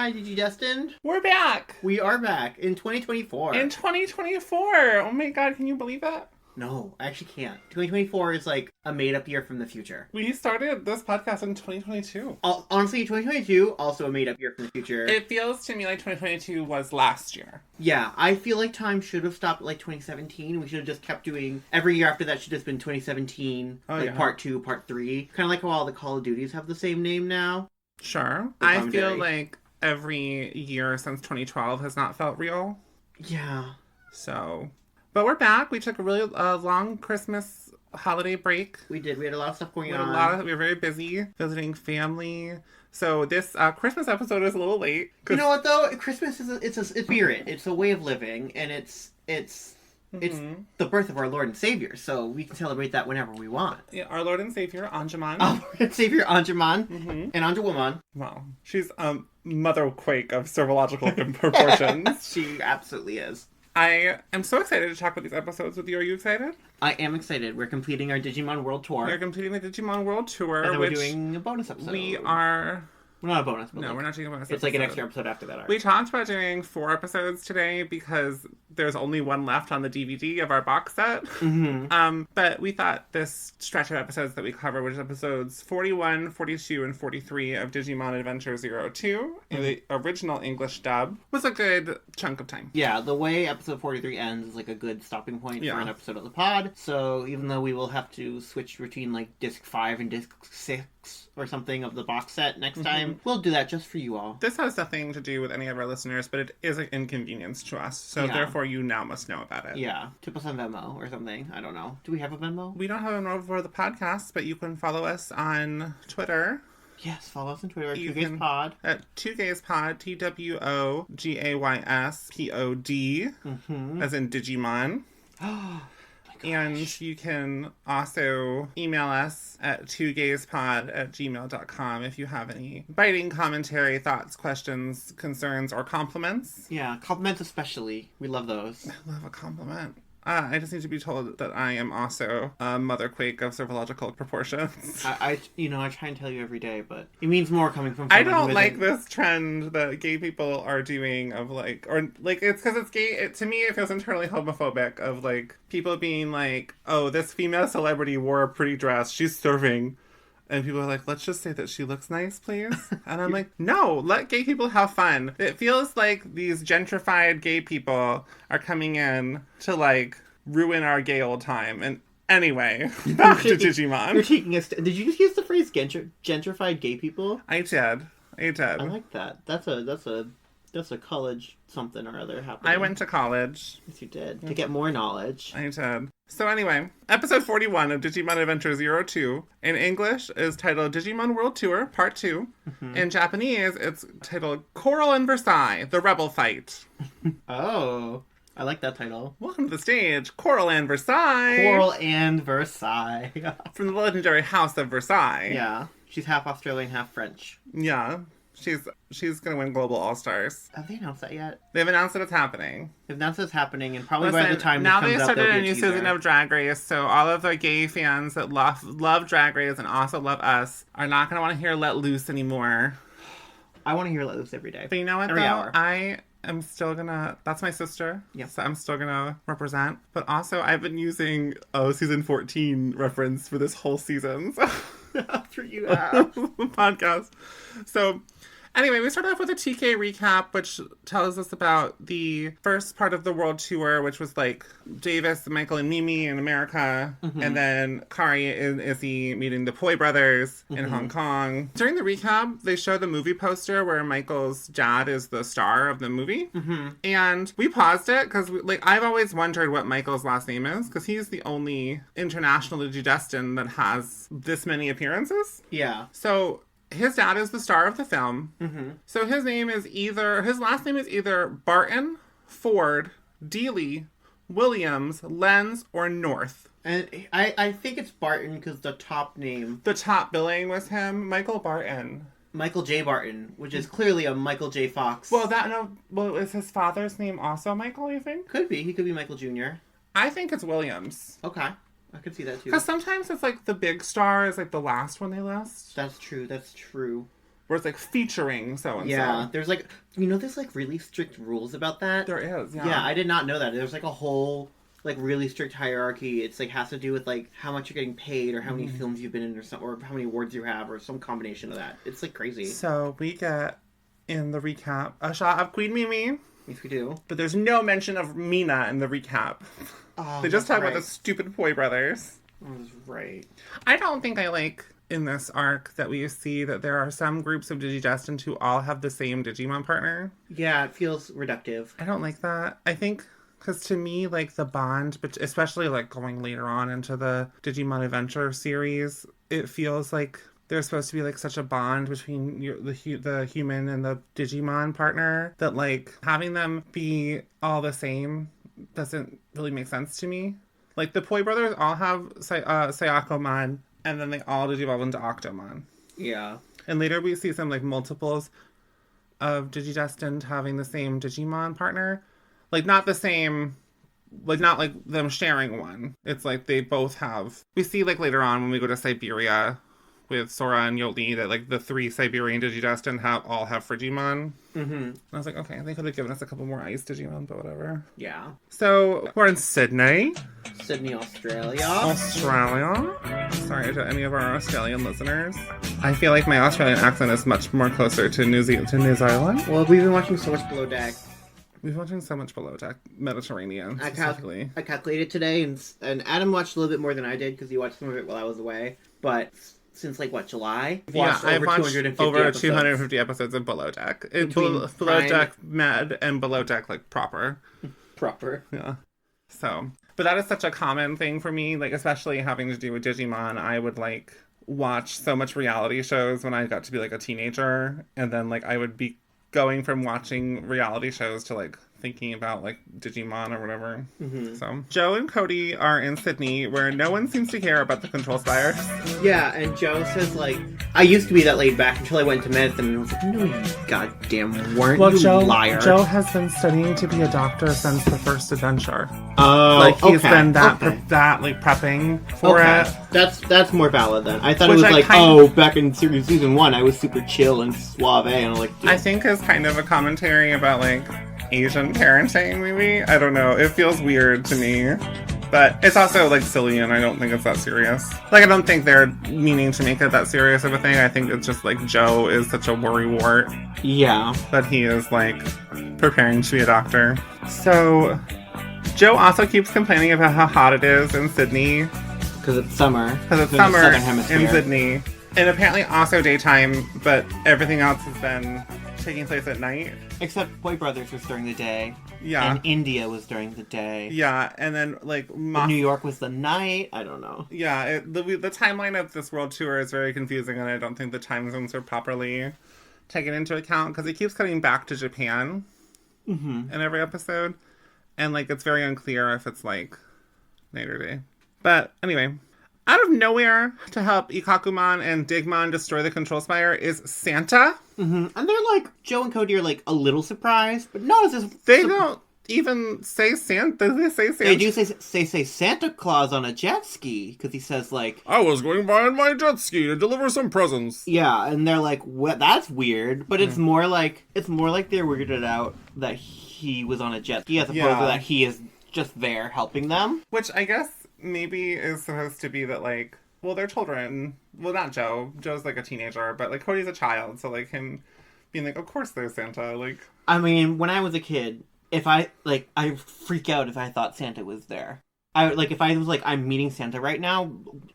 Hi, Digidestined. We're back. We are back in 2024. In 2024. Oh my god, can you believe that? No, I actually can't. 2024 is like a made-up year from the future. We started this podcast in 2022. Honestly, 2022, also a made-up year from the future. It feels to me like 2022 was last year. Yeah, I feel like time should have stopped at like 2017. We should have just kept doing... Every year after that should have been 2017. Part 2, Part 3. Kind of like how all the Call of Duties have the same name now. Sure. I feel like every year since 2012 has not felt real. Yeah. So... But we're back. We took a really long Christmas holiday break. We did. We had a lot of stuff going on. We were very busy visiting family. So this Christmas episode is a little late. You know what though? Christmas is it's a spirit. It's a way of living, and it's the birth of our Lord and Savior. So we can celebrate that whenever we want. Yeah, our Lord and Savior, Anjuman. Our Lord and Savior, Anjuman, and Anjuwoman. Well, she's mother quake of serological proportions. She absolutely is. I am so excited to talk about these episodes with you. Are you excited? I am excited. We're completing our Digimon World Tour. We're completing the Digimon World Tour. And then we're doing a bonus episode. We're not a bonus. But we're not doing a bonus episode. It's like an extra episode after that. We talked about doing 4 episodes today because there's only one left on the DVD of our box set. Mm-hmm. But we thought this stretch of episodes that we cover, which is episodes 41, 42, and 43 of Digimon Adventure 02, in the original English dub, was a good chunk of time. Yeah, the way episode 43 ends is like a good stopping point for an episode of the pod. So even though we will have to switch between like disc 5 and disc 6 or something of the box set next time, we'll do that just for you all. This has nothing to do with any of our listeners, but it is an inconvenience to us. So therefore you now must know about it. Yeah. Tip us on Venmo or something. I don't know. Do we have a Venmo? We don't have a Venmo for the podcast, but you can follow us on Twitter. Yes, follow us on Twitter at TwoGaysPod. At TwoGaysPod, TWOGAYSPOD, as in Digimon. And you can also email us at twogayspod@gmail.com if you have any biting commentary, thoughts, questions, concerns, or compliments. Yeah, compliments especially. We love those. I love a compliment. I just need to be told that I am also a mother quake of serological proportions. I try and tell you every day, but it means more coming from I don't like this trend that gay people are doing of it's because it's gay. To me, it feels internally homophobic of like people being like, oh, this female celebrity wore a pretty dress. She's serving. And people are like, let's just say that she looks nice, please. And I'm like, no, let gay people have fun. It feels like these gentrified gay people are coming in to, like, ruin our gay old time. And anyway, back to Digimon. You're taking did you just use the phrase gentrified gay people? I did. I like that. That's a college something or other happening. I went to college. Yes, you did. To get more knowledge. I did. So anyway, episode 41 of Digimon Adventure 02 in English is titled Digimon World Tour, Part 2. In Japanese, it's titled Coral and Versailles, The Rebel Fight. Oh, I like that title. Welcome to the stage, Coral and Versailles. Coral and Versailles. From the legendary House of Versailles. Yeah, she's half Australian, half French. Yeah. She's gonna win Global All-Stars. Have they announced that yet? They've announced that it's happening. They've announced it's happening, and probably by the time this now comes they out, started a new season of Drag Race, so all of the gay fans that love Drag Race and also love us are not gonna want to hear Let Loose anymore. I want to hear Let Loose every day. But you know what, every hour. I am still gonna... That's my sister. Yeah. So I'm still gonna represent. But also, I've been using season 14 reference for this whole season. So. After you have. Podcast. So... Anyway, we start off with a TK recap, which tells us about the first part of the world tour, which was like Davis, Michael, and Mimi in America, and then Kari and Izzy meeting the Poi brothers in Hong Kong. During the recap, they show the movie poster where Michael's dad is the star of the movie, and we paused it because I've always wondered what Michael's last name is because he's the only international Digidestin that has this many appearances. Yeah. So... his dad is the star of the film. So his last name is either Barton, Ford, Dealey, Williams, Lenz, or North. And I think it's Barton because the top billing was him, Michael Barton. Michael J. Barton, which is clearly a Michael J. Fox. Is his father's name also Michael, you think? Could be. He could be Michael Jr. I think it's Williams. Okay. I could see that too. Because sometimes it's like the big star is like the last one they list. That's true. where it's like featuring so-and-so. Yeah, there's like, there's like really strict rules about that. There is, yeah. Yeah, I did not know that. There's like a whole like really strict hierarchy. It's like has to do with like how much you're getting paid or how many films you've been in or how many awards you have or some combination of that. It's like crazy. So we get in the recap a shot of Queen Mimi. Yes, we do. But there's no mention of Mina in the recap. Oh, they just talk about the stupid Poi brothers. That's right. I don't think I like in this arc that we see that there are some groups of Digidestined who all have the same Digimon partner. Yeah, it feels reductive. I don't like that. I think, because to me, like, the bond, but especially, like, going later on into the Digimon Adventure series, it feels like there's supposed to be, like, such a bond between the human and the Digimon partner that, like, having them be all the same doesn't really make sense to me. Like, the Poi brothers all have Sayakomon, and then they all evolve into Octomon. Yeah. And later we see some, like, multiples of Digidestined having the same Digimon partner. Like, not the same, like, not, like, them sharing one. It's, like, they both have... We see, like, later on when we go to Siberia with Sora and Yoli that, like, the 3 Siberian Digidestined all have Frigimon. Mm-hmm. And I was like, okay, they could have given us a couple more Ice Digimon, but whatever. Yeah. So, we're in Sydney. Sydney, Australia. Sorry to any of our Australian listeners. I feel like my Australian accent is much more closer to New Zealand. Well, we've been watching so much Below Deck. We've been watching so much Below Deck, Mediterranean, specifically. I calculated today, and Adam watched a little bit more than I did, because he watched some of it while I was away. But since, like, what, July? I've watched over 250 episodes of Below Deck. Below Deck Med and Below Deck, like, proper. Yeah. So, but that is such a common thing for me, like, especially having to do with Digimon. I would, like, watch so much reality shows when I got to be, like, a teenager, and then, like, I would be going from watching reality shows to, like, thinking about, like, Digimon or whatever. Mm-hmm. So, Joe and Cody are in Sydney, where no one seems to care about the Control Spires. Yeah, and Joe says, like, I used to be that laid back until I went to medicine, and I was like, no, you goddamn weren't, liar. Joe has been studying to be a doctor since the first adventure. Oh, like, he's been like, prepping for it. That's more valid, then. I thought it was back in season 1, I was super chill and suave, and I'm like... Dude. I think is kind of a commentary about, like, Asian parenting, maybe? I don't know. It feels weird to me. But it's also, like, silly, and I don't think it's that serious. Like, I don't think they're meaning to make it that serious of a thing. I think it's just, like, Joe is such a worrywart. Yeah. That he is, like, preparing to be a doctor. So, Joe also keeps complaining about how hot it is in Sydney. Because it's summer. Because it's summer in Sydney. And apparently also daytime, but everything else has been taking place at night. Except Poi Brothers was during the day. Yeah. And India was during the day. Yeah, and then, like... New York was the night. I don't know. Yeah, the timeline of this world tour is very confusing, and I don't think the time zones are properly taken into account, because it keeps coming back to Japan in every episode. And, like, it's very unclear if it's, like, night or day. But, anyway... Out of nowhere, to help Ikakumon and Digimon destroy the Control Spire is Santa. Mm-hmm. And they're like, Joe and Cody are like a little surprised, but not as... They don't even say Santa. They say Santa. They do say Santa Claus on a jet ski, because he says like... I was going by on my jet ski to deliver some presents. Yeah, and they're like, what? That's weird, but it's more like they're weirded out that he was on a jet ski, as opposed to that he is just there helping them. Which I guess... maybe is supposed to be that, like, well, they're children. Well, not Joe. Joe's, like, a teenager, but, like, Cody's a child, so, like, him being like, of course there's Santa, like... I mean, when I was a kid, I freak out if I thought Santa was there. If I was like, I'm meeting Santa right now,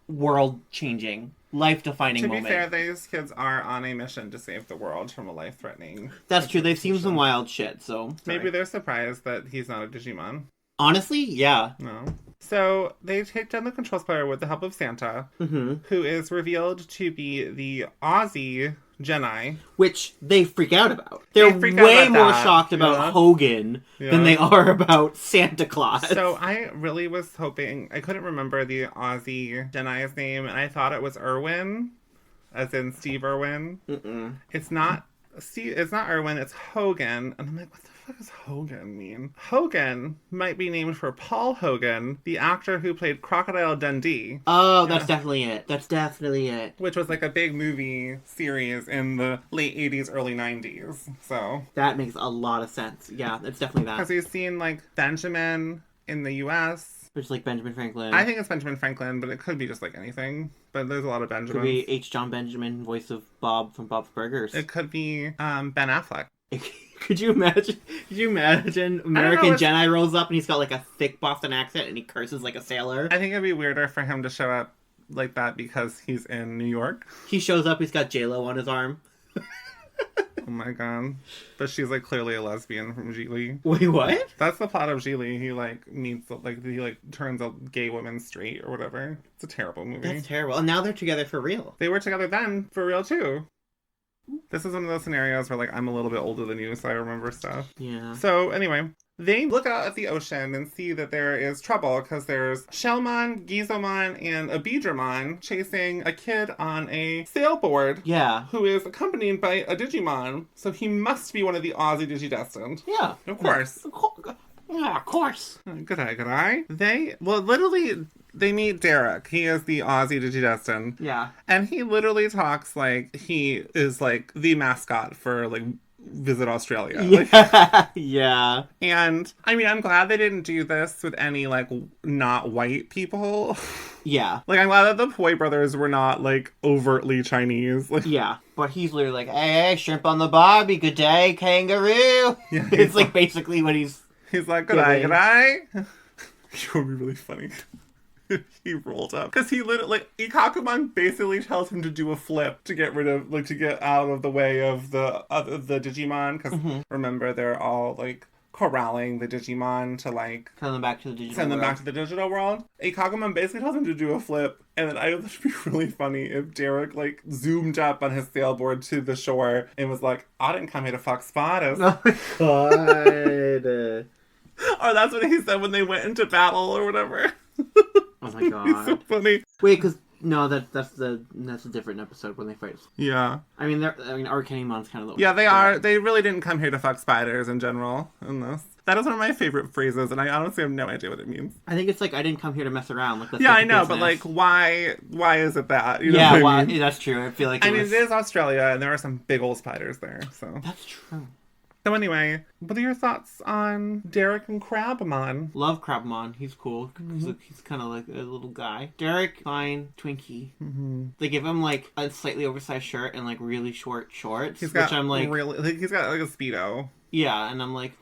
world-changing, life-defining moment. To be fair, these kids are on a mission to save the world from a life-threatening... That's true, they've seen some wild shit, so... Maybe they're surprised that he's not a Digimon. Honestly, yeah. No. So, they take down the Control Spire with the help of Santa, who is revealed to be the Aussie Genii. Which they freak out about. They're way more shocked about Hogan than they are about Santa Claus. So, I really was hoping... I couldn't remember the Aussie Geni's name, and I thought it was Irwin, as in Steve Irwin. Mm-mm. It's not see, it's not Erwin, it's Hogan. And I'm like, what the fuck does Hogan mean? Hogan might be named for Paul Hogan, the actor who played Crocodile Dundee. Oh, that's definitely it. That's definitely it. Which was like a big movie series in the late 80s, early 90s. So that makes a lot of sense. Yeah, it's definitely that. Because we've seen like Benjamin in the US. Which is like Benjamin Franklin. I think it's Benjamin Franklin, but it could be just like anything. But there's a lot of Benjamins. Could be H. John Benjamin, voice of Bob from Bob's Burgers. It could be Ben Affleck. Could you imagine? American Jedi rolls up and he's got like a thick Boston accent and he curses like a sailor. I think it'd be weirder for him to show up like that because he's in New York. He shows up, he's got J-Lo on his arm. Oh my god. But she's like clearly a lesbian from Gigli. Wait, what? That's the plot of Gigli. He like meets, like, he like turns a gay woman straight or whatever. It's a terrible movie. That's terrible. And now they're together for real. They were together then for real too. This is one of those scenarios where like I'm a little bit older than you, so I remember stuff. Yeah. So anyway, they look out at the ocean and see that there is trouble because there's Shellmon, Gizomon, and Abidramon chasing a kid on a sailboard. Yeah. Who is accompanied by a Digimon. So he must be one of the Aussie Digidestined. Yeah. Of course. Yeah, of course. Good eye. They meet Derek. He is the Aussie Digidestined. Yeah. And he literally talks like he is like the mascot for like Visit Australia. Yeah. Yeah. And I mean, I'm glad they didn't do this with any like not white people. Yeah. Like, I'm glad that the Poi brothers were not like overtly Chinese. Like, yeah. But he's literally like, hey, shrimp on the barbie, good day, kangaroo. Yeah, it's like basically what he's like, good eye. It would be really funny. He rolled up because he literally, like, Ikakumon basically tells him to do a flip to get rid of, like, to get out of the way of the Digimon because remember they're all like corralling the Digimon to like send them back to the digital world. Ikakumon basically tells him to do a flip, and then I thought it'd be really funny if Derek like zoomed up on his sailboard to the shore and was like, "I didn't come here to fuck spiders." Oh my god. Or that's what he said when they went into battle or whatever. Oh my god. It's so funny. Wait, because no, that's a different episode when they fight. Yeah. I mean, Arcanimon's kind of the yeah, they are. They really didn't come here to fuck spiders in general in this. That is one of my favorite phrases, and I honestly have no idea what it means. I think it's like, I didn't come here to mess around. Like, yeah, I know, business. But like, why is it that? You know yeah, I mean? That's true. I feel like it is Australia, and there are some big old spiders there. So that's true. So anyway, what are your thoughts on Derek and Crabmon? Love Crabmon. He's cool. He's kind of like a little guy. Derek, fine, Twinkie. They give him like a slightly oversized shirt and like really short shorts. Which I'm like, he's got like a Speedo. Yeah, and I'm like,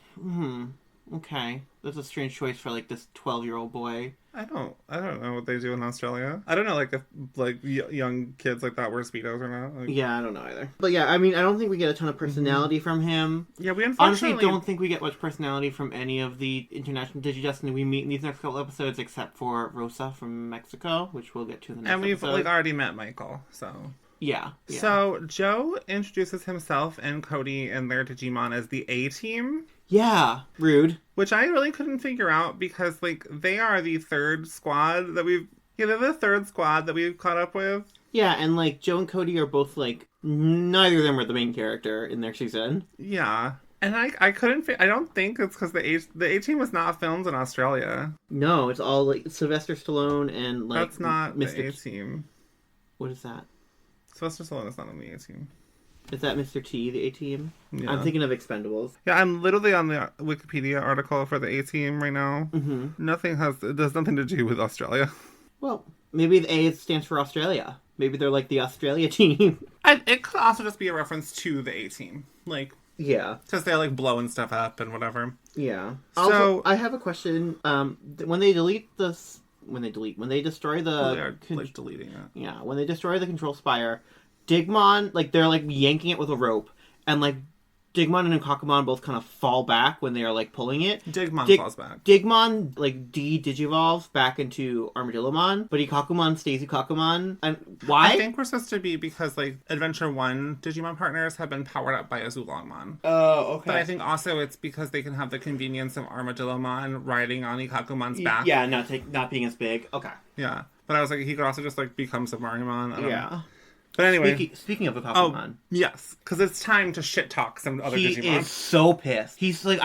okay, that's a strange choice for like this 12-year-old boy. I don't know what they do in Australia. I don't know like if like young kids like that wear Speedos or not. Like... Yeah, I don't know either. But yeah, I mean, I don't think we get a ton of personality from him. Yeah, we unfortunately honestly don't think we get much personality from any of the international Digidestined we meet in these next couple episodes, except for Rosa from Mexico, which we'll get to in the next episode. And we've like already met Michael, so... Yeah. So Joe introduces himself and Cody and their Digimon as the A-Team. Yeah. Rude. Which I really couldn't figure out because, like, they are the third squad that we've... Yeah, they're the third squad that we've caught up with. Yeah, and, like, Joe and Cody are both, like, neither of them are the main character in their season. Yeah. And I couldn't... I don't think it's because the A-Team was not filmed in Australia. No, it's all, like, Sylvester Stallone and, like... That's not the A-Team. What is that? Sylvester Stallone is not on the A-Team. Is that Mr. T, the A-Team? Yeah. I'm thinking of Expendables. Yeah, I'm literally on the Wikipedia article for the A-Team right now. It has nothing to do with Australia. Well, maybe the A stands for Australia. Maybe they're like the Australia team. It could also just be a reference to the A-Team. Like... Yeah. Because they're like blowing stuff up and whatever. Yeah. So... Also, I have a question. When they destroy the... Well, they are, like, deleting it. Yeah, when they destroy the control spire, Digimon, like, they're, like, yanking it with a rope, and, like, Digimon and Kakumon both kind of fall back when they are, like, pulling it. Digimon falls back. Digimon, like, digivolves back into Armadillomon, but Ikakumon stays Ikakumon. And why? I think we're supposed to be because, like, Adventure 1 Digimon partners have been powered up by Azulongmon. Oh, okay. But I think also it's because they can have the convenience of Armadillomon riding on Ikakumon's back. Yeah, not being as big. Okay. Yeah. But I was like, he could also just, like, become Submarimon. Yeah. But anyway. Speaking of a Pokemon. Yes. Because it's time to shit talk some other Digimon. He is so pissed. He's like,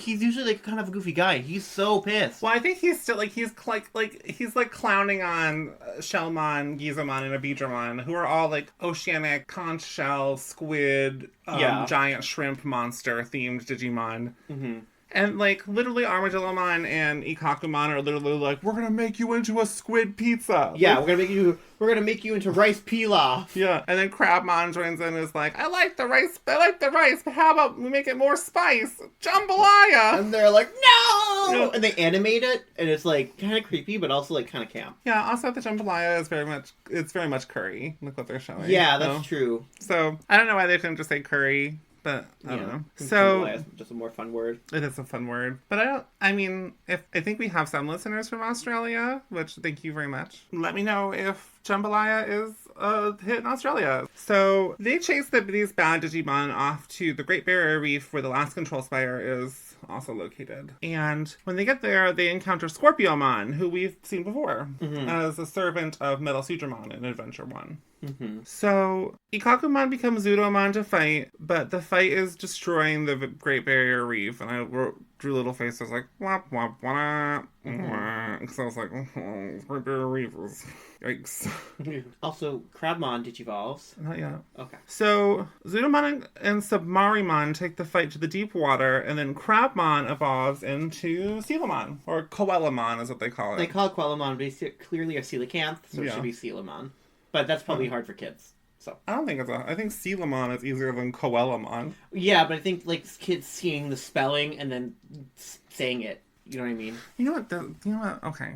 he's usually like kind of a goofy guy. He's so pissed. Well, I think he's still like, he's clowning on Shellmon, Gizamon, and Abidramon, who are all like oceanic, conch shell, squid, giant shrimp monster themed Digimon. Mm-hmm. And, like, literally Armadillomon and Ikakumon are literally like, we're gonna make you into a squid pizza. Yeah, we're gonna make you into rice pilaf. Yeah. And then Crabmon joins in and is like, I like the rice, but how about we make it more spice? Jambalaya! And they're like, no! And they animate it, and it's, like, kind of creepy, but also, like, kind of camp. Yeah, also the jambalaya is very much curry. Look what they're showing. Yeah, that's true. So, I don't know why they couldn't just say curry. But I don't know. So it's just a more fun word. It is a fun word. But I think we have some listeners from Australia, which thank you very much. Let me know if jambalaya is a hit in Australia. So they chase these bad Digimon off to the Great Barrier Reef where the last control spire is also located. And when they get there, they encounter Scorpiomon, who we've seen before, as a servant of Metal Seedramon in Adventure 1. Mm-hmm. So, Ikakumon becomes Zudomon to fight, but the fight is destroying the Great Barrier Reef, and I drew little faces like, womp, womp, womp, because I was like, Great Barrier Reef is, yikes. Also, Crabmon digivolves. Not yet. Okay. So, Zudomon and Submarimon take the fight to the deep water, and then Crabmon evolves into Coelamon, or Coelamon is what they call it. They call it Coelamon, but he's clearly a coelacanth, so it should be Coelamon. But that's probably hard for kids. So I don't think I think Coelamon is easier than Coelamon. Yeah, but I think like kids seeing the spelling and then saying it. You know what I mean? You know what? Okay.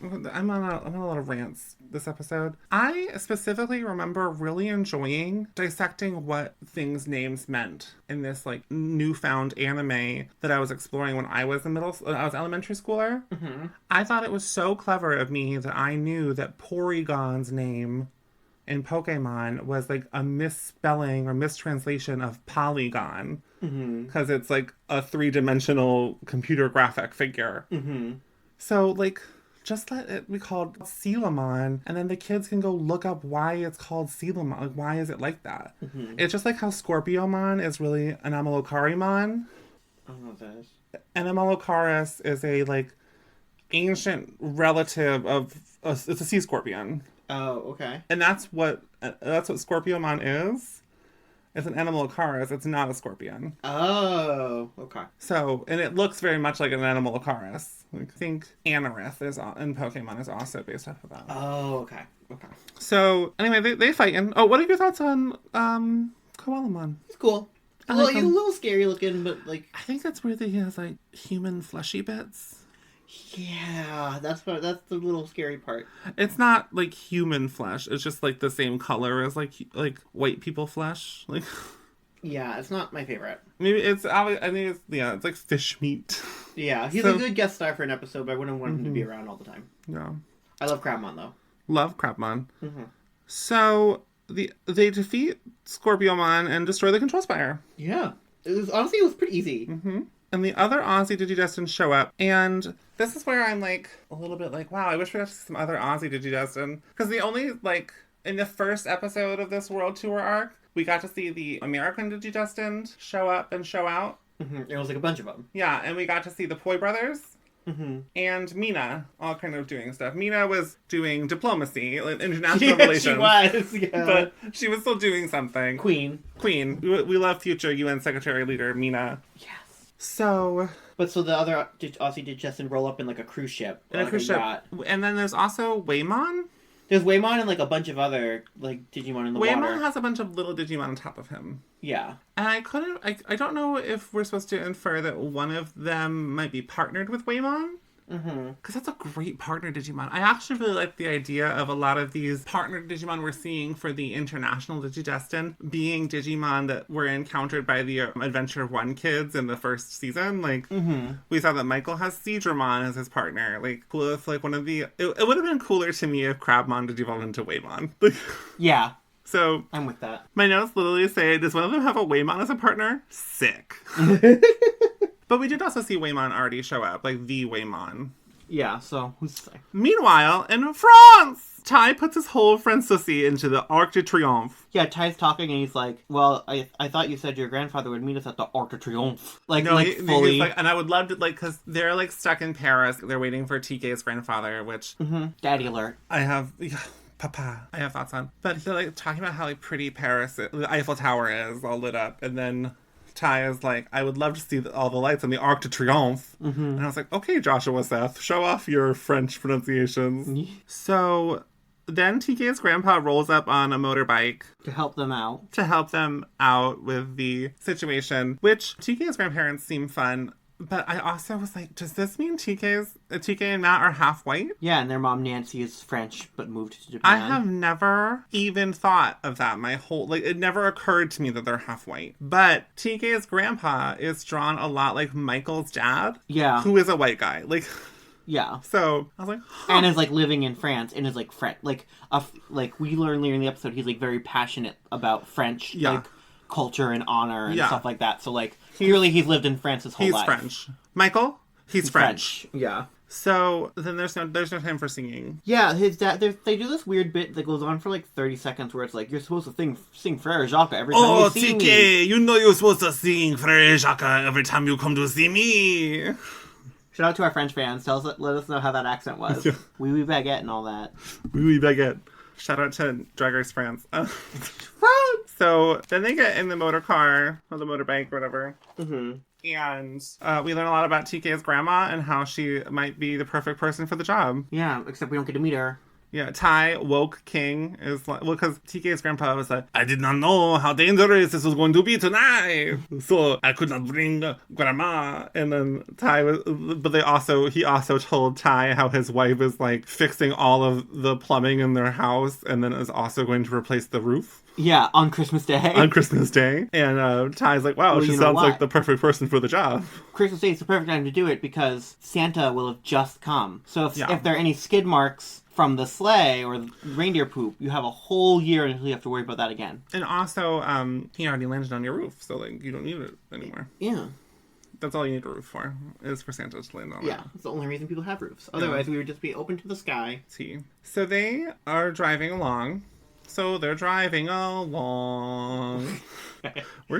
I'm on a lot of rants this episode. I specifically remember really enjoying dissecting what things' names meant in this like newfound anime that I was exploring when I was elementary schooler. Mm-hmm. I thought it was so clever of me that I knew that Porygon's name in Pokemon was like a misspelling or mistranslation of Polygon, because it's like a 3-dimensional computer graphic figure. Mm-hmm. So like, just let it be called Coelamon, and then the kids can go look up why it's called Coelamon. Like, why is it like that? Mm-hmm. It's just like how Scorpiomon is really an Amalocardimon. I don't know what that is. An Amalocardus is a like ancient relative of it's a sea scorpion. Oh, okay. And that's what Scorpiomon is. It's an Amalocardus. It's not a scorpion. Oh, okay. So, and it looks very much like an Amalocardus. I think Anorith in Pokemon is also based off of that. Oh, okay. Okay. So, anyway, they fight. And what are your thoughts on Coelamon? It's cool. Well, he's a little scary looking, but like... I think that's weird that he has like human fleshy bits. Yeah, that's the little scary part. It's not like human flesh. It's just like the same color as like white people flesh. Like, yeah, it's not my favorite. Maybe it's like fish meat. Yeah, he's a good guest star for an episode, but I wouldn't want him to be around all the time. Yeah, I love Crabmon though. Love Crabmon. Mm-hmm. So they defeat Scorpiomon and destroy the control spire. Yeah, it was pretty easy. Mm-hmm. And the other Aussie Digidestin show up, and this is where I'm like a little bit like, wow, I wish we got to see some other Aussie Digidestin, because the only like in the first episode of this World Tour arc, we got to see the American Digidestined show up and show out. Mm-hmm. It was like a bunch of them. Yeah, and we got to see the Poi brothers. Mm-hmm. And Mina, all kind of doing stuff. Mina was doing diplomacy, like international relations. She was, yeah. But she was still doing something. Queen. We love future UN Secretary Leader Mina. Yes. So the other Aussie Digidestin roll up in like a cruise ship. In a cruise ship. And then there's also Waymon. There's Waymon and like a bunch of other like Digimon in the water. Waymon has a bunch of little Digimon on top of him. Yeah. And I don't know if we're supposed to infer that one of them might be partnered with Waymon. Mm-hmm. Because that's a great partner Digimon. I actually really like the idea of a lot of these partnered Digimon we're seeing for the international Digidestin being Digimon that were encountered by the Adventure 1 kids in the first season. Like, we saw that Michael has Seedramon as his partner. Like, cool if like one of the... It would have been cooler to me if Crabmon Digivolved into Waymon. Yeah. So... I'm with that. My notes literally say, does one of them have a Waymon as a partner? Sick. But we did also see Waymon already show up, like the Waymon. Yeah, so who's to say? Meanwhile, in France, Tai puts his whole friend Susie into the Arc de Triomphe. Yeah, Ty's talking and he's like, well, I thought you said your grandfather would meet us at the Arc de Triomphe. Like, no, like fully. He's like, and I would love to, like, because they're, like, stuck in Paris. They're waiting for TK's grandfather, which... Daddy alert. I have... Papa. I have thoughts on. But they're, like, talking about how, like, pretty Paris, the Eiffel Tower is all lit up. And then... Tai is like, I would love to see all the lights on the Arc de Triomphe. And I was like, okay, Joshua Seth, show off your French pronunciations. So then TK's grandpa rolls up on a motorbike. To help them out. To help them out with the situation, which TK's grandparents seem fun. But I also was like, does this mean TK and Matt are half white? Yeah, and their mom Nancy is French, but moved to Japan. I have never even thought of that my whole... Like, it never occurred to me that they're half white. But TK's grandpa is drawn a lot like Michael's dad. Yeah. Who is a white guy. Like... Yeah. So, I was like, huh. And is, like, living in France, and is, like, like, we learn later in the episode, he's, like, very passionate about French, like, culture and honor and stuff like that. So, like, clearly he's lived in France his whole life. He's French. Michael? He's French. Yeah. So, then there's no time for singing. Yeah, his dad, they do this weird bit that goes on for, like, 30 seconds where it's like, you're supposed to sing Frère Jacques every time you see me. TK, you know you're supposed to sing Frère Jacques every time you come to see me. Shout out to our French fans. Let us know how that accent was. Oui, oui, baguette and all that. Oui, oui, baguette. Shout out to Drag Race France. So then they get in the motor car, or the motorbike, or whatever. And we learn a lot about TK's grandma and how she might be the perfect person for the job. Yeah, except we don't get to meet her. Yeah, Tai, woke king, is like... Well, because TK's grandpa was like, I did not know how dangerous this was going to be tonight. So I could not bring grandma. And then Tai was... But he also told Tai how his wife is, like, fixing all of the plumbing in their house and then is also going to replace the roof. Yeah, on Christmas Day. On Christmas Day. And Ty's like, wow, she sounds like the perfect person for the job. Christmas Day is the perfect time to do it because Santa will have just come. So if there are any skid marks from the sleigh or the reindeer poop, you have a whole year until you have to worry about that again. And also, he already landed on your roof, so like you don't need it anymore. Yeah. That's all you need a roof for, is for Santa to land on it. Yeah, it's the only reason people have roofs. Otherwise, we would just be open to the sky. So they are driving along. We're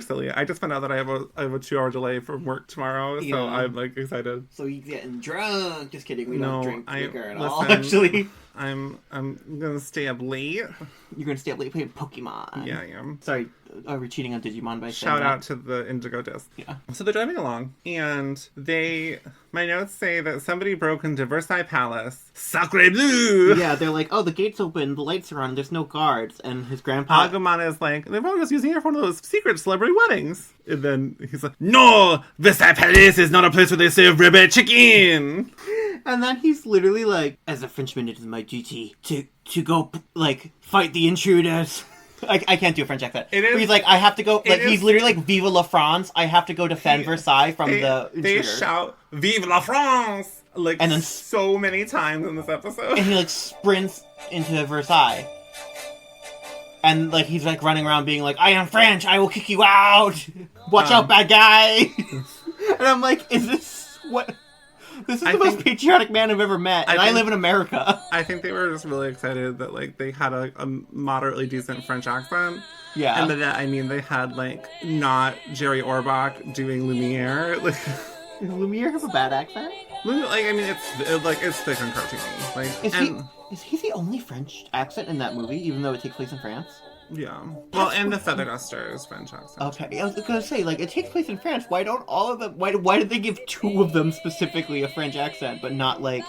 silly. I just found out that I have a 2-hour delay from work tomorrow, so I'm like excited. So you getting drunk? Just kidding. We don't drink liquor at all. Listen, Actually, I'm gonna stay up late. You're gonna stay up late playing Pokemon. Yeah, I am. Sorry, we're cheating on Digimon by Shout out to the Indigo Disc. Yeah. So they're driving along, and my notes say that somebody broke into Versailles Palace. Sacre bleu! Yeah, they're like, oh, the gate's open, the lights are on, there's no guards, and his grandpa... Agumon is like, they're probably just using it for one of those secret celebrity weddings. And then he's like, no! Versailles Palace is not a place where they serve rabbit chicken! And then he's literally like, as a Frenchman, it is my duty to go, like, fight the intruders. I can't do a French accent. He's like, I have to go, like, he's literally like, Vive la France, I have to go defend Versailles from the intruder. They shout, Vive la France! Like, and then, so many times in this episode. And he, like, sprints into Versailles. And, like, he's, like, running around being like, I am French, I will kick you out! Watch out, bad guy! And I'm like, is this what... This is the most patriotic man I've ever met, and I live in America. I think they were just really excited that, like, they had a moderately decent French accent. Yeah. And by that, I mean they had, like, not Jerry Orbach doing Lumiere. Like, does Lumiere have a bad accent? Like, I mean, it's thick and cartoony. Like, is he the only French accent in that movie, even though it takes place in France? Yeah. Well, and the Feather Duster is French accent. Okay, I was gonna say, like, it takes place in France. Why don't all of them... Why did they give 2 of them specifically a French accent, but not, like,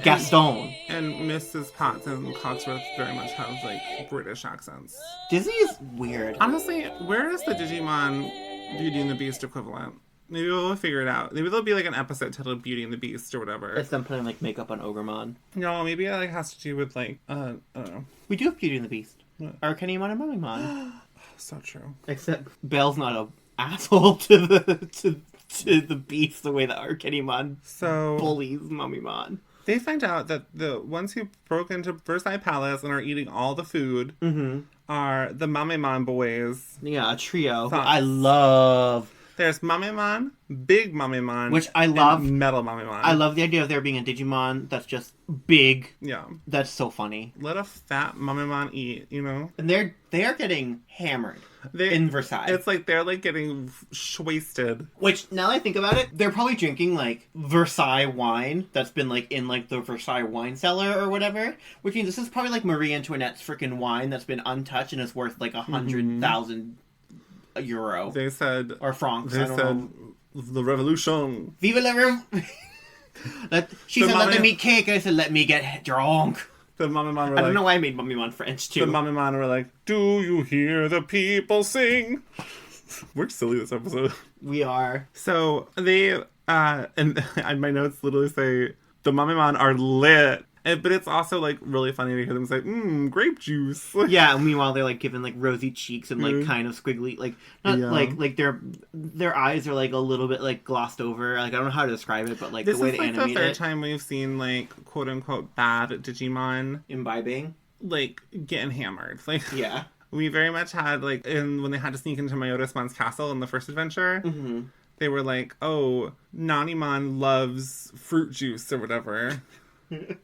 Gaston? And Mrs. Potts and Cogsworth very much have, like, British accents. Disney is weird. Honestly, where is the Digimon Beauty and the Beast equivalent? Maybe we'll figure it out. Maybe there'll be, like, an episode titled Beauty and the Beast or whatever. It's them putting, like, makeup on Ogremon. No, maybe it, like, has to do with, like, I don't know. We do have Beauty and the Beast. Arcanimon and Mamemon. So true. Except Belle's not an asshole to the Beast the way that Arcanimon bullies Mamemon. They find out that the ones who broke into Versailles Palace and are eating all the food are the Mamemon boys. Yeah, a trio. I love There's Mamemon, Big Mamemon, which I love. And Metal Mamemon. I love the idea of there being a Digimon that's just big. Yeah. That's so funny. Let a fat Mamemon eat, you know? And they are getting hammered in Versailles. It's like they're like getting wasted. Which, now that I think about it, they're probably drinking like Versailles wine that's been like in like the Versailles wine cellar or whatever. Which means this is probably like Marie Antoinette's freaking wine that's been untouched and is worth like 100,000 euro. They said, or francs. They said the revolution. Vive la She said, let me eat cake. I said, let me get drunk. The Mamemon were I don't know why I made Mamemon French, too. The Mamemon were like, do you hear the people sing? We're silly this episode. We are. So, they, and my notes literally say, the Mamemon are lit. But it's also, like, really funny to hear them say, grape juice. Yeah, and meanwhile, they're, like, giving, like, rosy cheeks and, like, kind of squiggly, like, not, like, their eyes are, like, a little bit, like, glossed over. Like, I don't know how to describe it, but, like, the way they animate it. This is, like, the third time we've seen, like, quote-unquote bad Digimon. Imbibing. Like, getting hammered. Like, yeah. We very much had, like, when they had to sneak into Mayorismon's castle in the first adventure, they were like, oh, Nanimon loves fruit juice or whatever.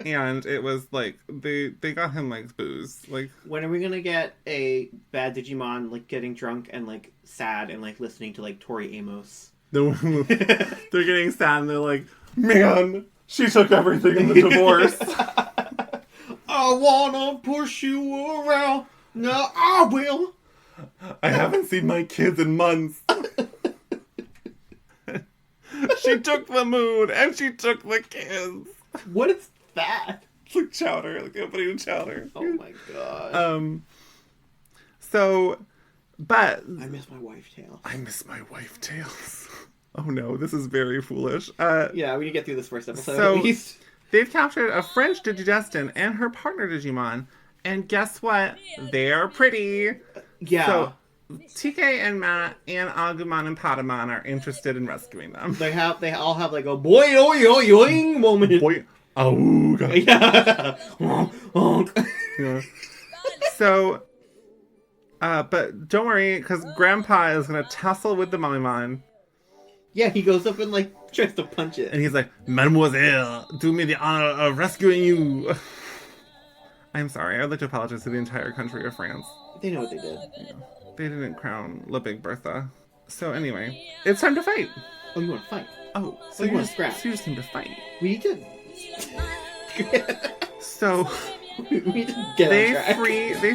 And it was like they got him like booze. Like, when are we gonna get a bad Digimon like getting drunk and like sad and like listening to like Tori Amos? They're getting sad and they're like, man, she took everything in the divorce. I wanna push you around. No, I will. I haven't seen my kids in months. She took the mood and she took the kids. What is that? It's like chowder, like the opening of chowder. Oh my god. So, but I miss my wife tail. I miss my wife tails. Oh no, this is very foolish. Yeah, we need to get through this first episode so at least. They've captured a French Digidestin and her partner Digimon, and guess what? They're pretty. Yeah. So, TK and Matt and Agumon and Patamon are interested in rescuing them. They all have like a boy yoing moment. Boy, oh god. Yeah. Yeah. So, but don't worry, because Grandpa is gonna tussle with the Mamemon. Yeah, he goes up and like tries to punch it, and he's like, "Mademoiselle, do me the honor of rescuing you." I'm sorry. I'd like to apologize to the entire country of France. They know what they did. Yeah. They didn't crown La Big Bertha. So anyway, it's time to fight. Oh, you want to fight? Oh, so you want to scrap? So you just came to fight. We did. So we did get they free. They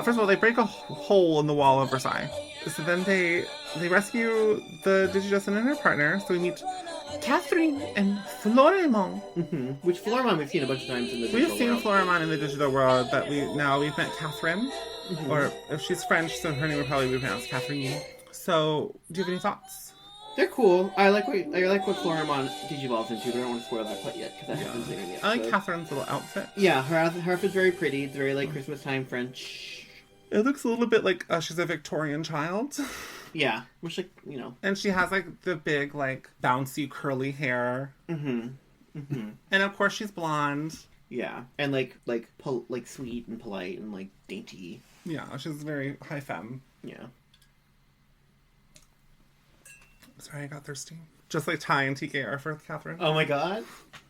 first of all, they break a hole in the wall of Versailles. So then they rescue the Digidestin and her partner. So we meet Catherine and Florimon. Mm-hmm. Which Florimon we've seen a bunch of times in the digital world. We've seen Florimon in the digital world, but we've met Catherine. Mm-hmm. Or if she's French, so her name would probably be pronounced Catherine. So, do you have any thoughts? They're cool. I like what Florimon digivolves into, but I don't want to spoil that quite yet because that happens later in the episode. I like Catherine's little outfit. Yeah, her outfit's very pretty. It's very like Christmas time French. It looks a little bit like she's a Victorian child. Yeah, which like, you know. And she has like the big like bouncy curly hair. Mm-hmm. Mm-hmm. And of course she's blonde. Yeah, and like sweet and polite and like dainty. Yeah, she's very high femme. Yeah. Sorry, I got thirsty. Just like Ty and TK are for Catherine. Oh my god.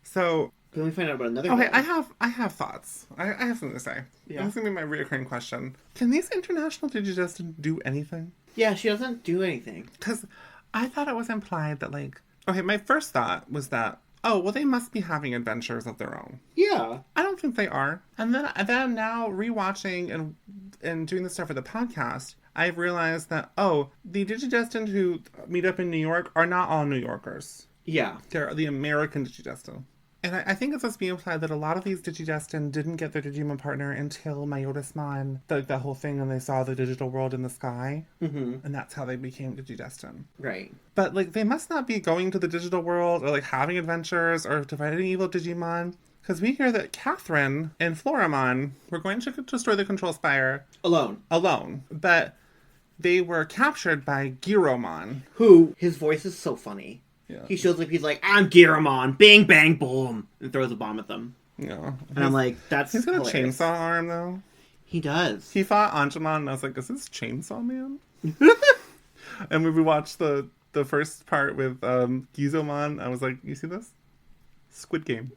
So. Can we find out about another? Okay, I have thoughts. I have something to say. Yeah. This is gonna be my reoccurring question. Can these international Digidestin do anything? Yeah, she doesn't do anything. Because I thought it was implied that like, okay, my first thought was that, oh, well, they must be having adventures of their own. Yeah. I don't think they are. And then now rewatching and doing the stuff for the podcast, I've realized that, oh, the Digidestin who meet up in New York are not all New Yorkers. Yeah. They're the American Digidestin. And I think it's supposed to be implied that a lot of these Digidestin didn't get their Digimon partner until Mayorismon, the whole thing, and they saw the digital world in the sky. Mm-hmm. And that's how they became Digidestin. Right. But, like, they must not be going to the digital world or, like, having adventures or to fight any evil Digimon. Because we hear that Catherine and Florimon were going to destroy the Control Spire. Alone. But they were captured by Giromon. Who, his voice is so funny. Yeah. He shows up, he's like, I'm Giromon, bing, bang, boom, and throws a bomb at them. Yeah. And I'm like, He's got hilarious. a chainsaw arm, though. He does. He fought Anjumon, and I was like, is this Chainsaw Man? And when we watched the first part with Gizomon, I was like, you see this? Squid Game.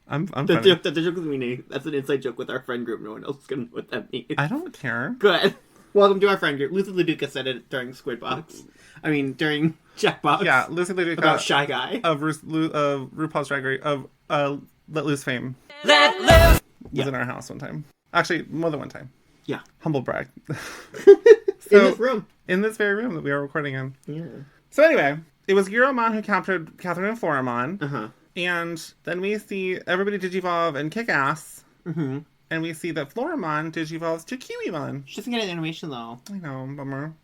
I'm funny. That's a joke with me. That's an inside joke with our friend group. No one else is going to know what that means. I don't care. Good. Welcome to our friend group. Lucy Leduca said it during Squidbox. I mean, during Jackbox. Yeah, Lucy Leduca. About Shy Guy. Of RuPaul's Drag Race, of Let Loose fame. Let loose! Was in our house one time. Actually, more than one time. Yeah. Humble brag. In this room. In this very room that we are recording in. Yeah. So anyway, it was Giromon who captured Catherine and Floramon. Uh-huh. And then we see everybody Digivolve and kick ass. Mm-hmm. And we see that Floramon Digivolves to Kiwimon. She doesn't get an animation, though. I know, bummer.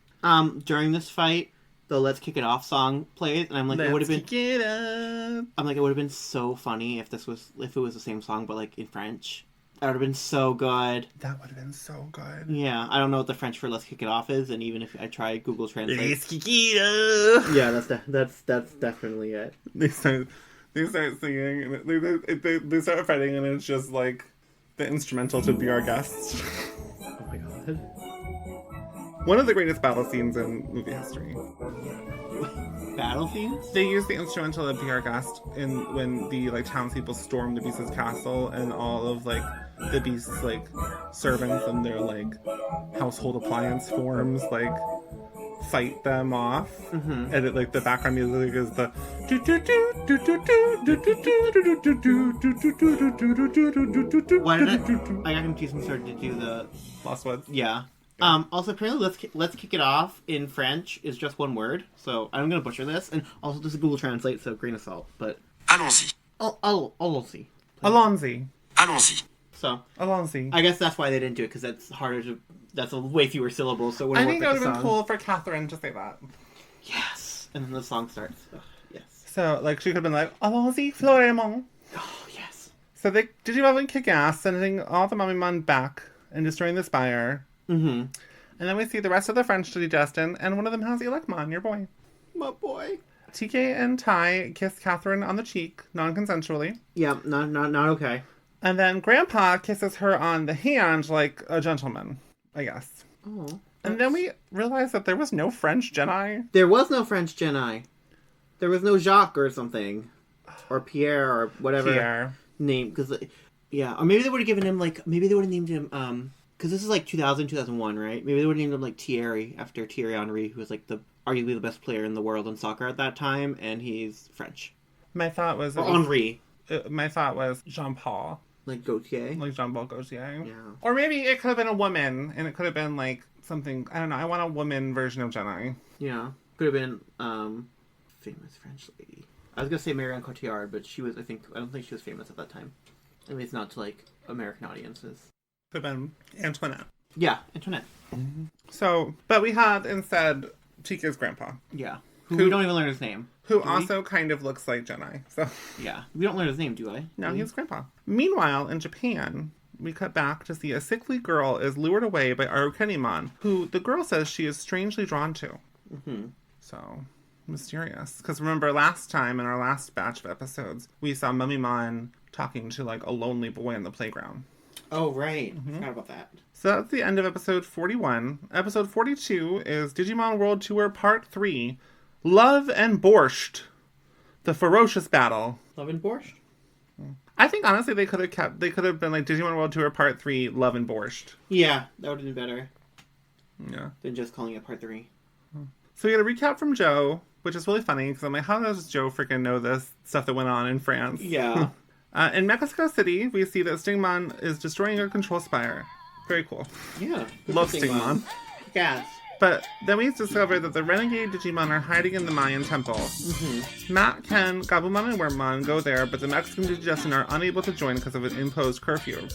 During this fight, the Let's Kick It Off song plays, and I'm like, it would have been... Kick it up. I'm like, it would have been so funny if it was the same song, but like in French. That would have been so good. That would have been so good. Yeah, I don't know what the French for "Let's Kick It Off" is, and even if I try Google Translate, Let's kick it up. yeah, that's definitely it. They start singing, and they start fighting, and it's just like the instrumental to "Be Our Guest." Oh my god! One of the greatest battle scenes in movie history. Battle themes? They use the instrumental of "Be Our Guest" when the like townspeople storm the Beast's castle, and all of like the Beast's like servants and their like household appliance forms like fight them off, and it like the background music is the. Why did I got confused and started to do the Lost Woods? Yeah. Also, apparently, let's kick it off in French is just one word, so I'm gonna butcher this. And also, this is Google Translate, so grain of salt. But Allons-y. Allons-y. Alonzi. Allons-y. So Alonzi. I guess that's why they didn't do it, because that's harder to. That's a way fewer syllables, so it I wouldn't think work it like would a have been song. cool for Catherine to say that. Yes, and then the song starts. Ugh, yes. So like she could have been like Allons-y, Florimon. Oh yes. So they Digivolve and kick ass, sending all the Mamemon back and destroying the spire. Mm-hmm. And then we see the rest of the French to be destined, and one of them has Elecmon, your boy. My boy. TK and Ty kiss Catherine on the cheek, non-consensually. Yeah, not okay. And then Grandpa kisses her on the hand like a gentleman, I guess. Oh. And then we realized that there was no French Jedi. There was no French Jedi. There was no Jacques or something. Or Pierre or whatever Pierre. name. Because, yeah. Or maybe they would have given him, like, maybe they would have named him, because this is like 2000, 2001, right? Maybe they would have named him, like, Thierry, after Thierry Henry, who was, like, arguably the best player in the world in soccer at that time, and he's French. My thought was... Or Henri. My thought was Jean-Paul. Like Gautier. Like Jean-Paul Gaultier. Yeah. Or maybe it could have been a woman, and it could have been, like, something... I don't know. I want a woman version of Jedi. Yeah. Could have been, famous French lady. I was gonna say Marion Cotillard, but she was, I don't think she was famous at that time. At least not to, like, American audiences. Could have been Antoinette. Yeah, Antoinette. So, but we had instead Tika's grandpa. Yeah. Who we don't even learn his name. Who also kind of looks like Jedi. So Yeah. We don't learn his name, do I? no, he's grandpa. Meanwhile, in Japan, we cut back to see a sickly girl is lured away by Arukenimon, who the girl says she is strangely drawn to. Mm-hmm. So mysterious. Because remember last time in our last batch of episodes, we saw Mamemon talking to like a lonely boy on the playground. Oh, right. Forgot about that. So that's the end of episode 41. Episode 42 is Digimon World Tour Part 3, Love and Borscht, the ferocious battle. Love and Borscht? I think honestly they could have been like Digimon World Tour Part 3, Love and Borscht. Yeah, that would have been better Yeah. than just calling it Part 3. So we get a recap from Joe, which is really funny because I'm like, how does Joe freaking know this stuff that went on in France? Yeah. In Mexico City, we see that Stingmon is destroying a control spire. Very cool. Yeah. Love Stingmon. Yes. But then we discover that the renegade Digimon are hiding in the Mayan temple. Mm-hmm. Matt, Ken, Gabumon, and Wormmon go there, but the Mexican Digestion are unable to join because of an imposed curfew.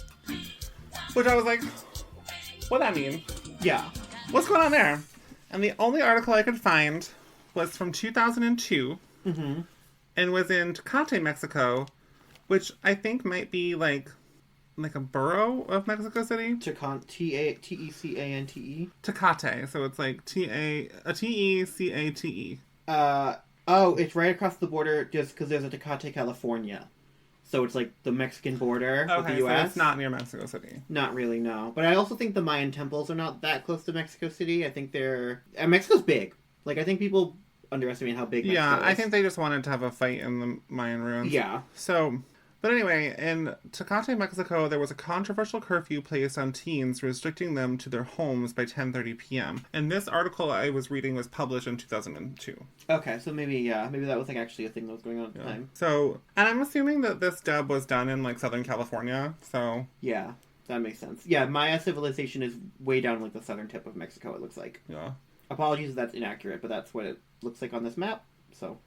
Which I was like, what that mean? Yeah. What's going on there? And the only article I could find was from 2002 and was in Tecate, Mexico, which I think might be like a borough of Mexico City. T-E-C-A-N-T-E. Tecate, so it's like T-E-C-A-T-E. Oh, it's right across the border just because there's a Tecate, California. So it's like the Mexican border with the U.S. So it's not near Mexico City. Not really, no. But I also think the Mayan temples are not that close to Mexico City. I think they're... Mexico's big. Like, I think people underestimate how big Mexico is. I think they just wanted to have a fight in the Mayan ruins. Yeah. So, but anyway, in Tecate, Mexico, there was a controversial curfew placed on teens, restricting them to their homes by 10:30 p.m. And this article I was reading was published in 2002. Okay, so maybe that was like actually a thing that was going on at the time. So, and I'm assuming that this dub was done in like Southern California, so... Yeah, that makes sense. Yeah, Maya civilization is way down like the southern tip of Mexico, it looks like. Yeah. Apologies if that's inaccurate, but that's what it looks like on this map, so...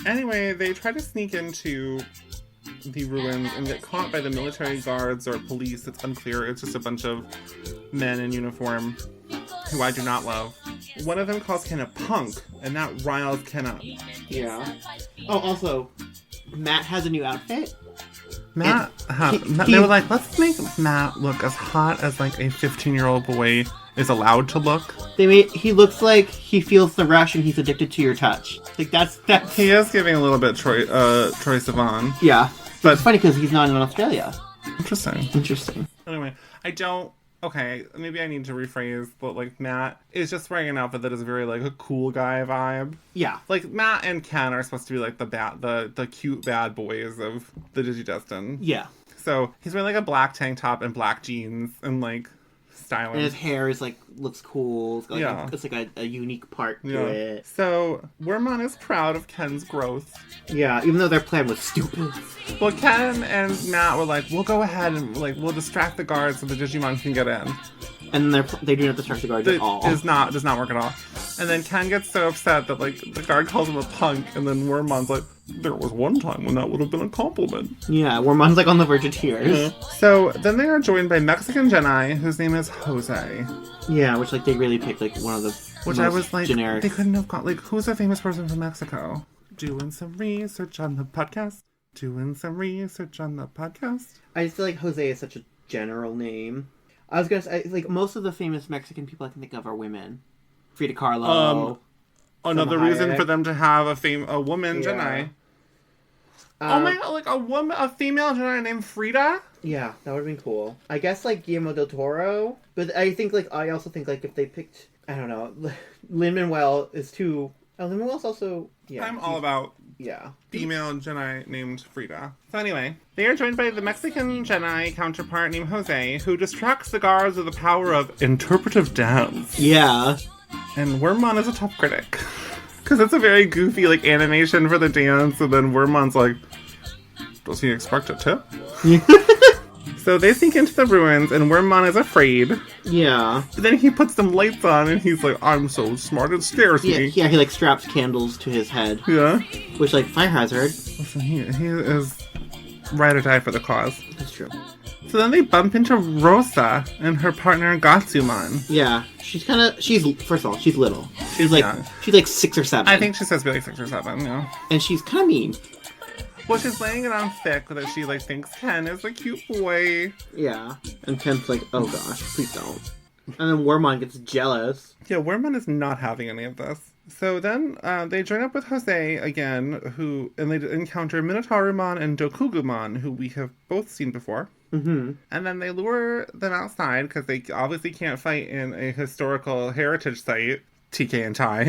Anyway, they try to sneak into the ruins and get caught by the military guards or police. It's unclear. It's just a bunch of men in uniform who I do not love. One of them calls Ken a punk, and that riles Ken up. Yeah. Oh, also, Matt has a new outfit. They were like, let's make Matt look as hot as like a 15-year-old boy is allowed to look. He looks like he feels the rush and he's addicted to your touch. Like that's. He is giving a little bit Troye Sivan. Yeah, but it's funny because he's not in Australia. Interesting. Anyway, okay, maybe I need to rephrase, but like Matt is just wearing an outfit that is very like a cool guy vibe. Yeah. Like Matt and Ken are supposed to be like the cute bad boys of the Digidestined. Yeah. So he's wearing like a black tank top and black jeans and like styling. And his hair is like looks cool. It's like it's like a unique part to it. So Wormmon is proud of Ken's growth. Yeah, even though their plan was stupid. Well, Ken and Matt were like, we'll go ahead and like we'll distract the guards so the Digimon can get in. And they do not distract the guards at all. Does not work at all. And then Ken gets so upset that like the guard calls him a punk, and then Wormmon's like, there was one time when that would have been a compliment. Yeah, Wormmon's like on the verge of tears. Yeah. So then they are joined by Mexican Jedi, whose name is Jose. Yeah, which like they really picked like one of the most I was like, generic. They couldn't have got like who's a famous person from Mexico? Doing some research on the podcast. I just feel like Jose is such a general name. I was gonna say, like, most of the famous Mexican people I can think of are women. Frida Kahlo. Another reason for them to have a woman Jedi. Oh my god, like a female Jedi named Frida? Yeah, that would have been cool. I guess, like, Guillermo del Toro. But I also think, like, if they picked, I don't know, Lin-Manuel is too... Oh, Lin-Manuel's also... Yeah, I'm all about female Jedi named Frida. So anyway, they are joined by the Mexican Jedi counterpart named Jose, who distracts the guards with the power of interpretive dance. Yeah. And Wormmon is a top critic. Because it's a very goofy, like, animation for the dance, and then Wormmon's like, does he expect it to? So they sneak into the ruins, and Wormmon is afraid. Yeah. But then he puts some lights on, and he's like, I'm so smart, it scares me. Yeah, he, like, straps candles to his head. Yeah. Which, like, fire hazard. Listen, he is ride or die for the cause. That's true. So then they bump into Rosa and her partner Gatsumon. Yeah. First of all, she's little. She's like 6 or 7. I think she's supposed to be like 6 or 7, yeah. And she's kind of mean. Well, she's laying it on thick that she, like, thinks Ken is a cute boy. Yeah. And Ken's like, oh gosh, please don't. And then Wormmon gets jealous. Yeah, Wormmon is not having any of this. So then they join up with Jose again, and they encounter Minotaurumon and Dokugumon, who we have both seen before. Mm-hmm. And then they lure them outside, because they obviously can't fight in a historical heritage site, TK and Tai.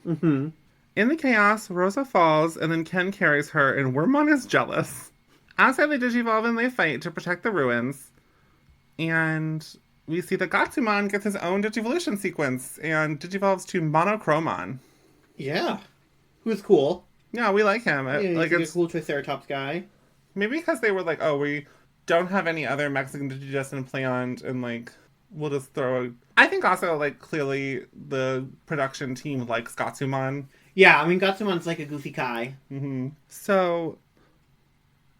Mm-hmm. In the chaos, Rosa falls, and then Ken carries her, and Wormmon is jealous. Outside, they digivolve and they fight to protect the ruins. And we see that Gatsumon gets his own digivolution sequence, and digivolves to Monochromon. Yeah. Who's cool. Yeah, we like him. Like a cool Triceratops guy. Maybe because they were like, oh, we don't have any other Mexican Digidestined planned, and like, we'll just throw... I think also, like, clearly the production team likes Gatsumon. Yeah, I mean, Gatsumon's like a goofy guy. Mm-hmm. So,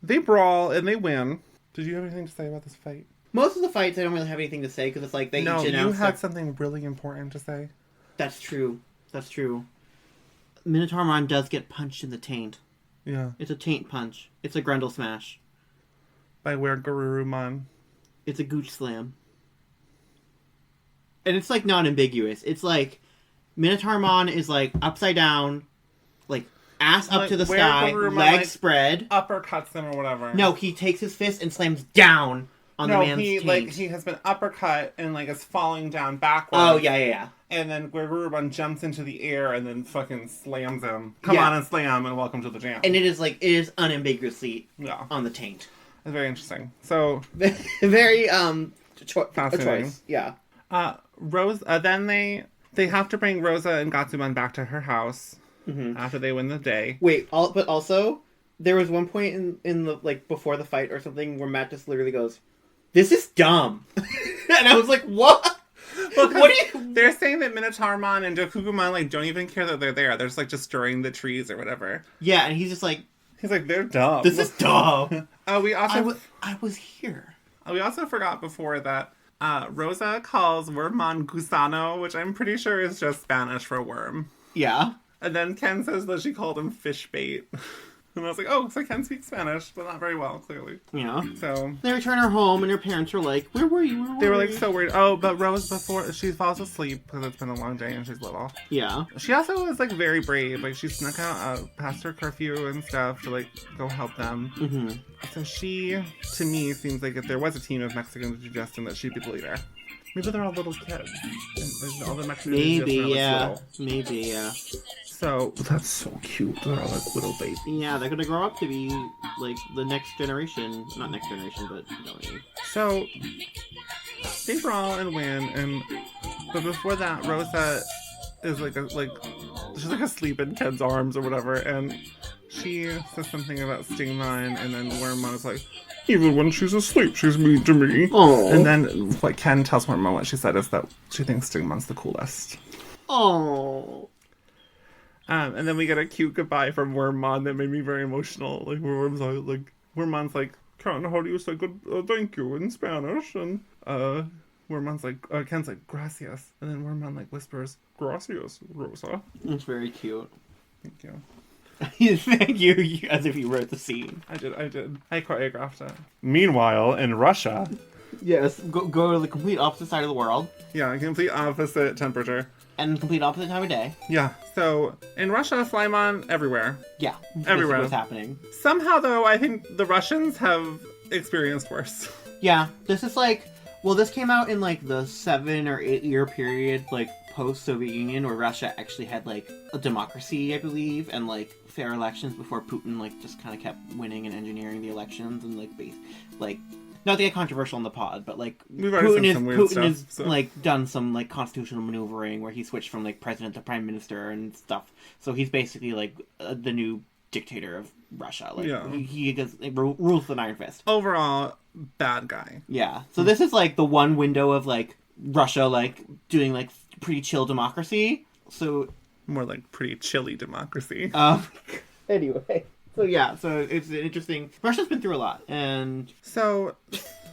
they brawl and they win. Did you have anything to say about this fight? Most of the fights, I don't really have anything to say, because it's like they each announce... No, you had something really important to say. That's true. Minotaurumon does get punched in the taint. Yeah. It's a taint punch. It's a Grundle smash. By Garurumon. It's a gooch slam. And it's, like, non-ambiguous. It's, like, Minotaurumon is, like, upside down, like, ass up to the sky, legs spread. Uppercuts them or whatever. No, he takes his fist and slams down on the man's taint. He has been uppercut and like is falling down backwards. Oh yeah. And then Gregorubon jumps into the air and then fucking slams him. Come on and slam and welcome to the jam. And it is unambiguously on the taint. It's very interesting. So very fascinating. Choice. Yeah. Then they have to bring Rosa and Gatsumon back to her house after they win the day. Wait, but also there was one point in the like before the fight or something where Matt just literally goes, "This is dumb," and I was like, "What?" Well, what do you? They're saying that Minotaurmon and Dokugumon like don't even care that they're there. They're just like destroying the trees or whatever. Yeah, and he's just like, they're dumb. This is dumb. I was here. We also forgot before that Rosa calls Wormmon Gusano, which I'm pretty sure is just Spanish for worm. Yeah. And then Ken says that she called him fish bait. And I was like, oh, so Ken speaks Spanish, but not very well, clearly. Yeah. So they return her home, and her parents were like, "Where were you? They were like so worried. Oh, but Rose, before she falls asleep because it's been a long day and she's little. Yeah. She also was like very brave. Like she snuck out past her curfew and stuff to like go help them. Mm-hmm. So she, to me, seems like if there was a team of Mexicans suggesting that she'd be the leader. Maybe they're all little kids. And all the Mexicans Maybe, yeah. So that's so cute. They're all like little babies. Yeah, they're gonna grow up to be like the next generation. Not next generation, but you know what I mean. So they brawl and win, but before that, Rosa is she's like asleep in Ken's arms or whatever, and she says something about Stingmon, and then Wormmon is like, even when she's asleep, she's mean to me. Aww. And then what Ken tells Wormmon what she said is that she thinks Stingmon's the coolest. Oh. And then we get a cute goodbye from Wormmon that made me very emotional. Like Wormmon's like, Ken, how do you say good thank you in Spanish? And Wormmon's like, Ken's like, gracias. And then Wormmon like whispers, gracias, Rosa. It's very cute. Thank you. Thank you, as if you wrote the scene. I did. I choreographed it. Meanwhile, in Russia. Yes, go to the complete opposite side of the world. Yeah, complete opposite temperature. And complete opposite time of day. Yeah. So, in Russia, Flymon everywhere. Yeah. Everywhere. What's happening. Somehow, though, I think the Russians have experienced worse. Yeah. This is like... Well, this came out in, like, the 7 or 8 year period, like, post-Soviet Union, where Russia actually had, like, a democracy, I believe, and, like, fair elections before Putin, like, just kind of kept winning and engineering the elections and, like, not to get controversial in the pod, but, like, Putin has like, done some, like, constitutional maneuvering where he switched from, like, president to prime minister and stuff. So he's basically, like, the new dictator of Russia. Like, he does, like, rules with an iron fist. Overall, bad guy. Yeah. So this is, like, the one window of, like, Russia, like, doing, like, pretty chill democracy. So... More like pretty chilly democracy. Anyway. So yeah, so it's an interesting... Russia's been through a lot, and... So,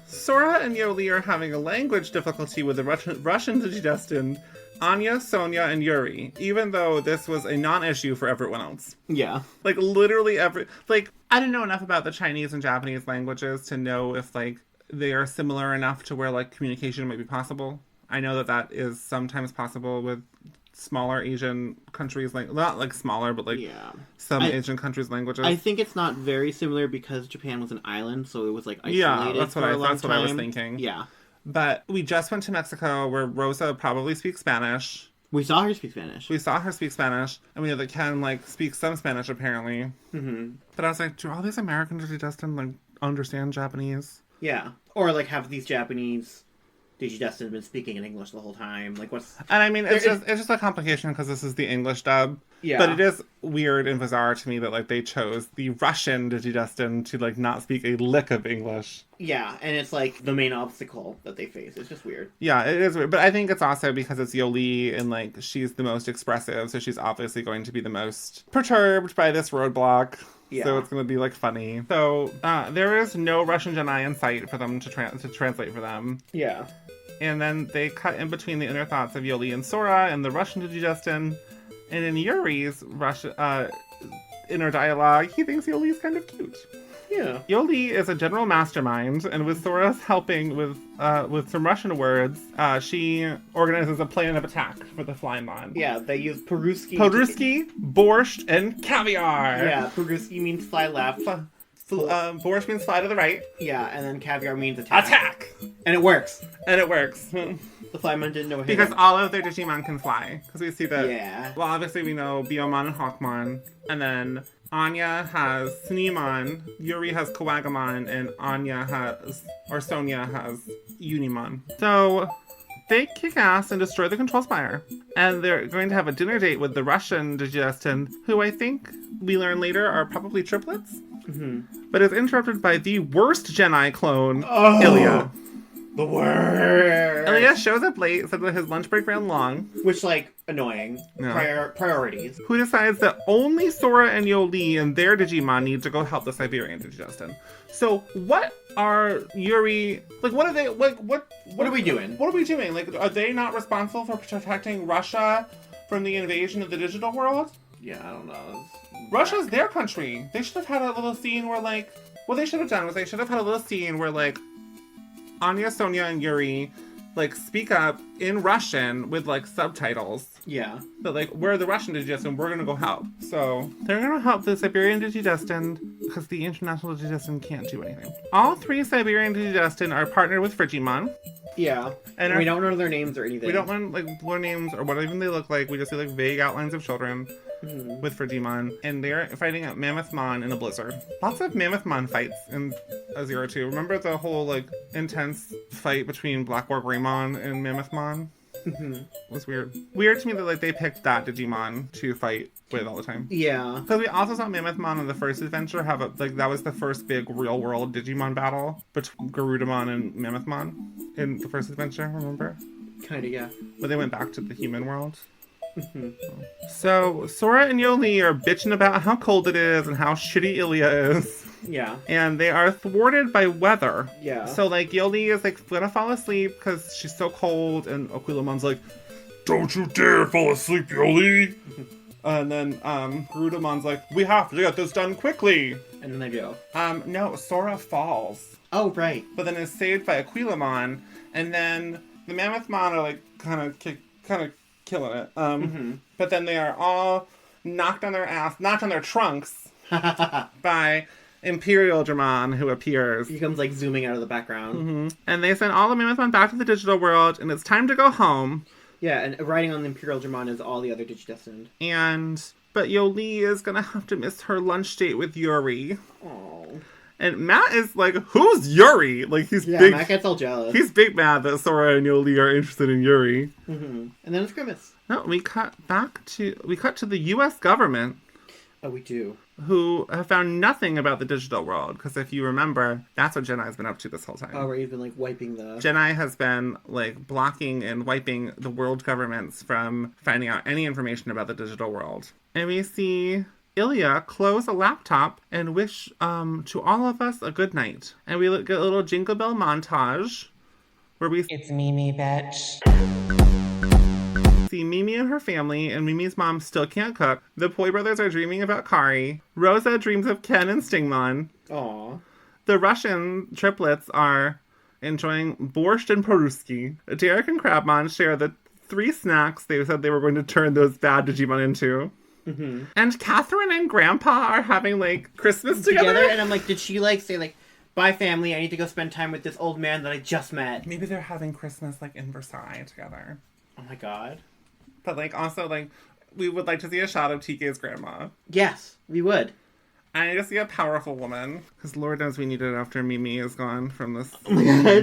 Sora and Yoli are having a language difficulty with the Russian Digidestined Anya, Sonia, and Yuri, even though this was a non-issue for everyone else. Yeah. Like, literally I didn't know enough about the Chinese and Japanese languages to know if, like, they are similar enough to where, like, communication might be possible. I know that is sometimes possible with smaller Asian countries, like not like smaller, but like some Asian countries' languages. I think it's not very similar because Japan was an island, so it was like isolated. Yeah, that's what I was thinking. Yeah, but we just went to Mexico, where Rosa probably speaks Spanish. We saw her speak Spanish. And we know that Ken like speaks some Spanish apparently. Mm-hmm. But I was like, do all these American Digidestined like understand Japanese? Yeah, or like have these Japanese Digidestined been speaking in English the whole time? Like, what's... And I mean, it's just a complication because this is the English dub. Yeah. But it is weird and bizarre to me that, like, they chose the Russian Digidestined to, like, not speak a lick of English. Yeah, and it's, like, the main obstacle that they face. It's just weird. Yeah, it is weird. But I think it's also because it's Yoli and, like, she's the most expressive, so she's obviously going to be the most perturbed by this roadblock. Yeah. So it's going to be, like, funny. So there is no Russian Genai in sight for them to translate for them. Yeah. And then they cut in between the inner thoughts of Yoli and Sora and the Russian Digidestined. And in Yuri's inner dialogue, he thinks Yoli's kind of cute. Yeah. Yoli is a general mastermind, and with Sora's helping with some Russian words, she organizes a plan of attack for the Flymon. Yeah, they use Pirozhki, borscht, and caviar. Yeah, Pirozhki means fly left. Borscht means fly to the right. Yeah, and then caviar means attack. Attack! And it works. And it works. The Flymon didn't know because all of their Digimon can fly. Because we see that. Yeah. Well, obviously we know Biyomon and Hawkmon. And then Anya has Sneemon, Yuri has Kawagamon, and Sonia has Unimon. So they kick ass and destroy the Control Spire. And they're going to have a dinner date with the Russian Digidestined, who I think we learn later are probably triplets. Mm-hmm. But is interrupted by the worst Geni clone, Ilya. The worst. Ilya shows up late, said that his lunch break ran long. Which, like, annoying. Yeah. Priorities. Who decides that only Sora and Yoli and their Digimon need to go help the Siberian Digidestined. So, what are Yuri... Like, what are they... Like, what are we doing? What are we doing? Like, are they not responsible for protecting Russia from the invasion of the digital world? Yeah, I don't know. Russia's their country. They should have had a little scene where, like... What they should have done was they should have had a little scene where, like, Anya, Sonia, and Yuri, like, speak up in Russian with, like, subtitles. Yeah. But, like, we're the Russian Digidestined, we're gonna go help. So, they're gonna help the Siberian Digidestined, because the International Digidestined can't do anything. All three Siberian Digidestined are partnered with Frigimon. Yeah. And we don't know their names or anything. We don't learn, like, their names or what even they look like. We just see, like, vague outlines of children. Mm-hmm. With Frigimon, and they're fighting at Mamemon in a blizzard. Lots of Mamemon fights in a 0-2. Remember the whole, like, intense fight between Black War Greymon and Mamemon? Mm-hmm. It was weird. Weird to me that, like, they picked that Digimon to fight with all the time. Yeah. Because we also saw Mamemon in the first adventure have that was the first big real-world Digimon battle between Garudamon and Mamemon in the first adventure, remember? Kinda, yeah. But they went back to the human world. So, Sora and Yoli are bitching about how cold it is and how shitty Ilya is. Yeah. And they are thwarted by weather. Yeah. So, like, Yoli is, like, gonna fall asleep because she's so cold, and Aquilamon's like, "Don't you dare fall asleep, Yoli!" And then, Garudamon's like, "We have to get this done quickly!" And then they go. No, Sora falls. Oh, right. But then is saved by Aquilamon, and then the Mamemon are, like, kind of killing it. But then they are all knocked on their trunks by Imperial Dramon, who appears. He comes, like, zooming out of the background. Mm-hmm. And they send all the Mamemon back to the digital world, and it's time to go home. Yeah, and riding on the Imperial Dramon is all the other Digidestined. But Yoli is gonna have to miss her lunch date with Yuri. Aww. And Matt is like, "Who's Yuri?" Like, he's big. Yeah, Matt gets all jealous. He's big mad that Sora and Yoli are interested in Yuri. Mm-hmm. And then it's Grimace. No, we cut to the U.S. government. Oh, we do. Who have found nothing about the digital world. Because if you remember, that's what Geni's been up to this whole time. Oh, where he's been, like, wiping the... Geni has been, like, blocking and wiping the world governments from finding out any information about the digital world. And we see Ilya close a laptop and wish to all of us a good night. And we get a little Jingle Bell montage where we... It's Mimi, bitch. See Mimi and her family, and Mimi's mom still can't cook. The Poi brothers are dreaming about Kari. Rosa dreams of Ken and Stingmon. Aww. The Russian triplets are enjoying borscht and Pirozhki. Derek and Crabmon share the 3 snacks they said they were going to turn those bad Digimon into. Mm-hmm. And Catherine and Grandpa are having, like, Christmas together. And I'm like, did she, like, say, like, bye, family, I need to go spend time with this old man that I just met? Maybe they're having Christmas, like, in Versailles together. Oh my god. But, like, also, like, we would like to see a shot of TK's grandma. Yes, we would. I need to see a powerful woman. Because Lord knows we need it after Mimi is gone from this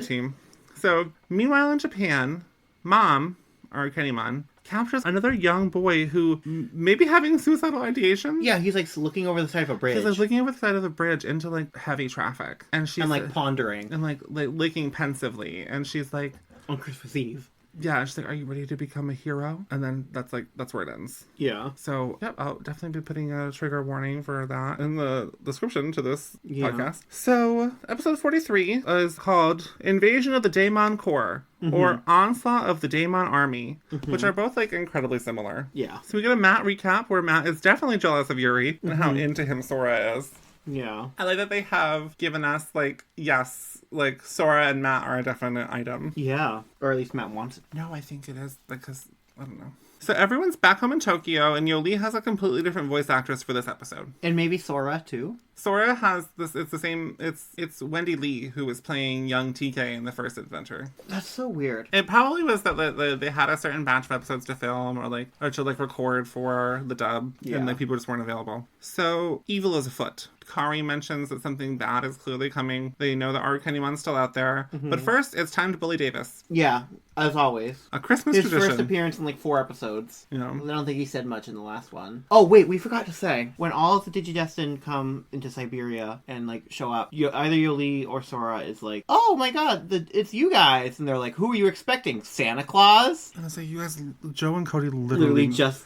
team. So, meanwhile in Japan, Mom, or Kennymon, captures another young boy who may be having suicidal ideation. Yeah, he's, like, looking over the side of a bridge. He's, like, looking over the side of the bridge into, like, heavy traffic. And she's... And, like, pondering. And, like licking pensively. And she's, like... On Christmas Eve. Yeah, she's like, "Are you ready to become a hero?" And then that's where it ends. Yeah. So, yep, I'll definitely be putting a trigger warning for that in the description to this podcast. So, episode 43 is called Invasion of the Daemon Corps, or Onslaught of the Daemon Army, which are both, like, incredibly similar. Yeah. So we get a Matt recap where Matt is definitely jealous of Yuri and how into him Sora is. Yeah. I like that they have given us, like, yes, like, Sora and Matt are a definite item. Yeah. Or at least Matt wants it. No, I think it is, because I don't know. So everyone's back home in Tokyo, and Yoli has a completely different voice actress for this episode. And maybe Sora, too. Sora has this, it's the same, it's Wendy Lee who was playing young TK in the first adventure. That's so weird. It probably was that they had a certain batch of episodes to film or to record for the dub, and people just weren't available. So evil is afoot. Kari mentions that something bad is clearly coming. They know that Arcanimon's still out there. Mm-hmm. But first, it's time to bully Davis. Yeah, as always. A Christmas tradition. His first appearance in 4 episodes. Yeah. I don't think he said much in the last one. Oh, wait, we forgot to say. When all of the Digidestined come into Siberia and show up, either Yoli or Sora is oh my god, it's you guys. And they're like, who are you expecting? Santa Claus? I was like, you guys, Joe and Cody literally just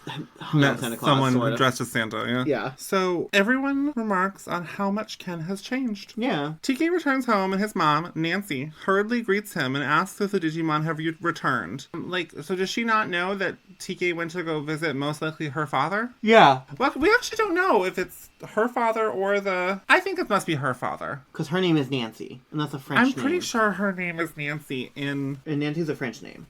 met Santa Claus, someone dressed as Santa, yeah? Yeah. So everyone remarks on how much Ken has changed. Yeah. TK returns home and his mom, Nancy, hurriedly greets him and asks if the Digimon have returned. So does she not know that TK went to go visit most likely her father? Yeah. Well, we actually don't know if it's her father or I think it must be her father. Because her name is Nancy, and that's a French name. I'm pretty sure her name is Nancy And Nancy's a French name.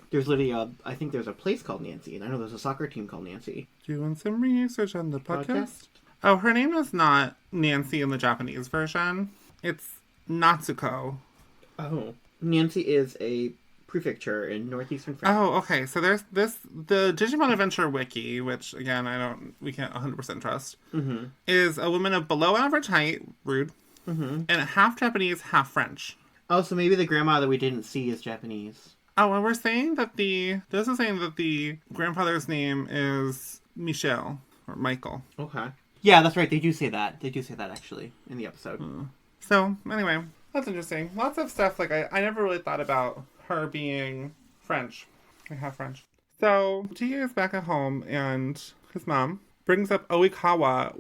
There's literally I think there's a place called Nancy, and I know there's a soccer team called Nancy. Doing some research on the podcast? Oh, her name is not Nancy in the Japanese version. It's Natsuko. Oh. Nancy is a prefecture in northeastern France. Oh, okay. So there's the Digimon Adventure Wiki, which again we can't 100% trust, is a woman of below average height, rude, and half Japanese, half French. Oh, so maybe the grandma that we didn't see is Japanese. Oh, and we're saying that this is saying that the grandfather's name is Michel or Michael. Okay. Yeah, that's right. They do say that. They do say that actually in the episode. So anyway, that's interesting. Lots of stuff I never really thought about her being French. I have French. So TK is back at home, and his mom brings up Oikawa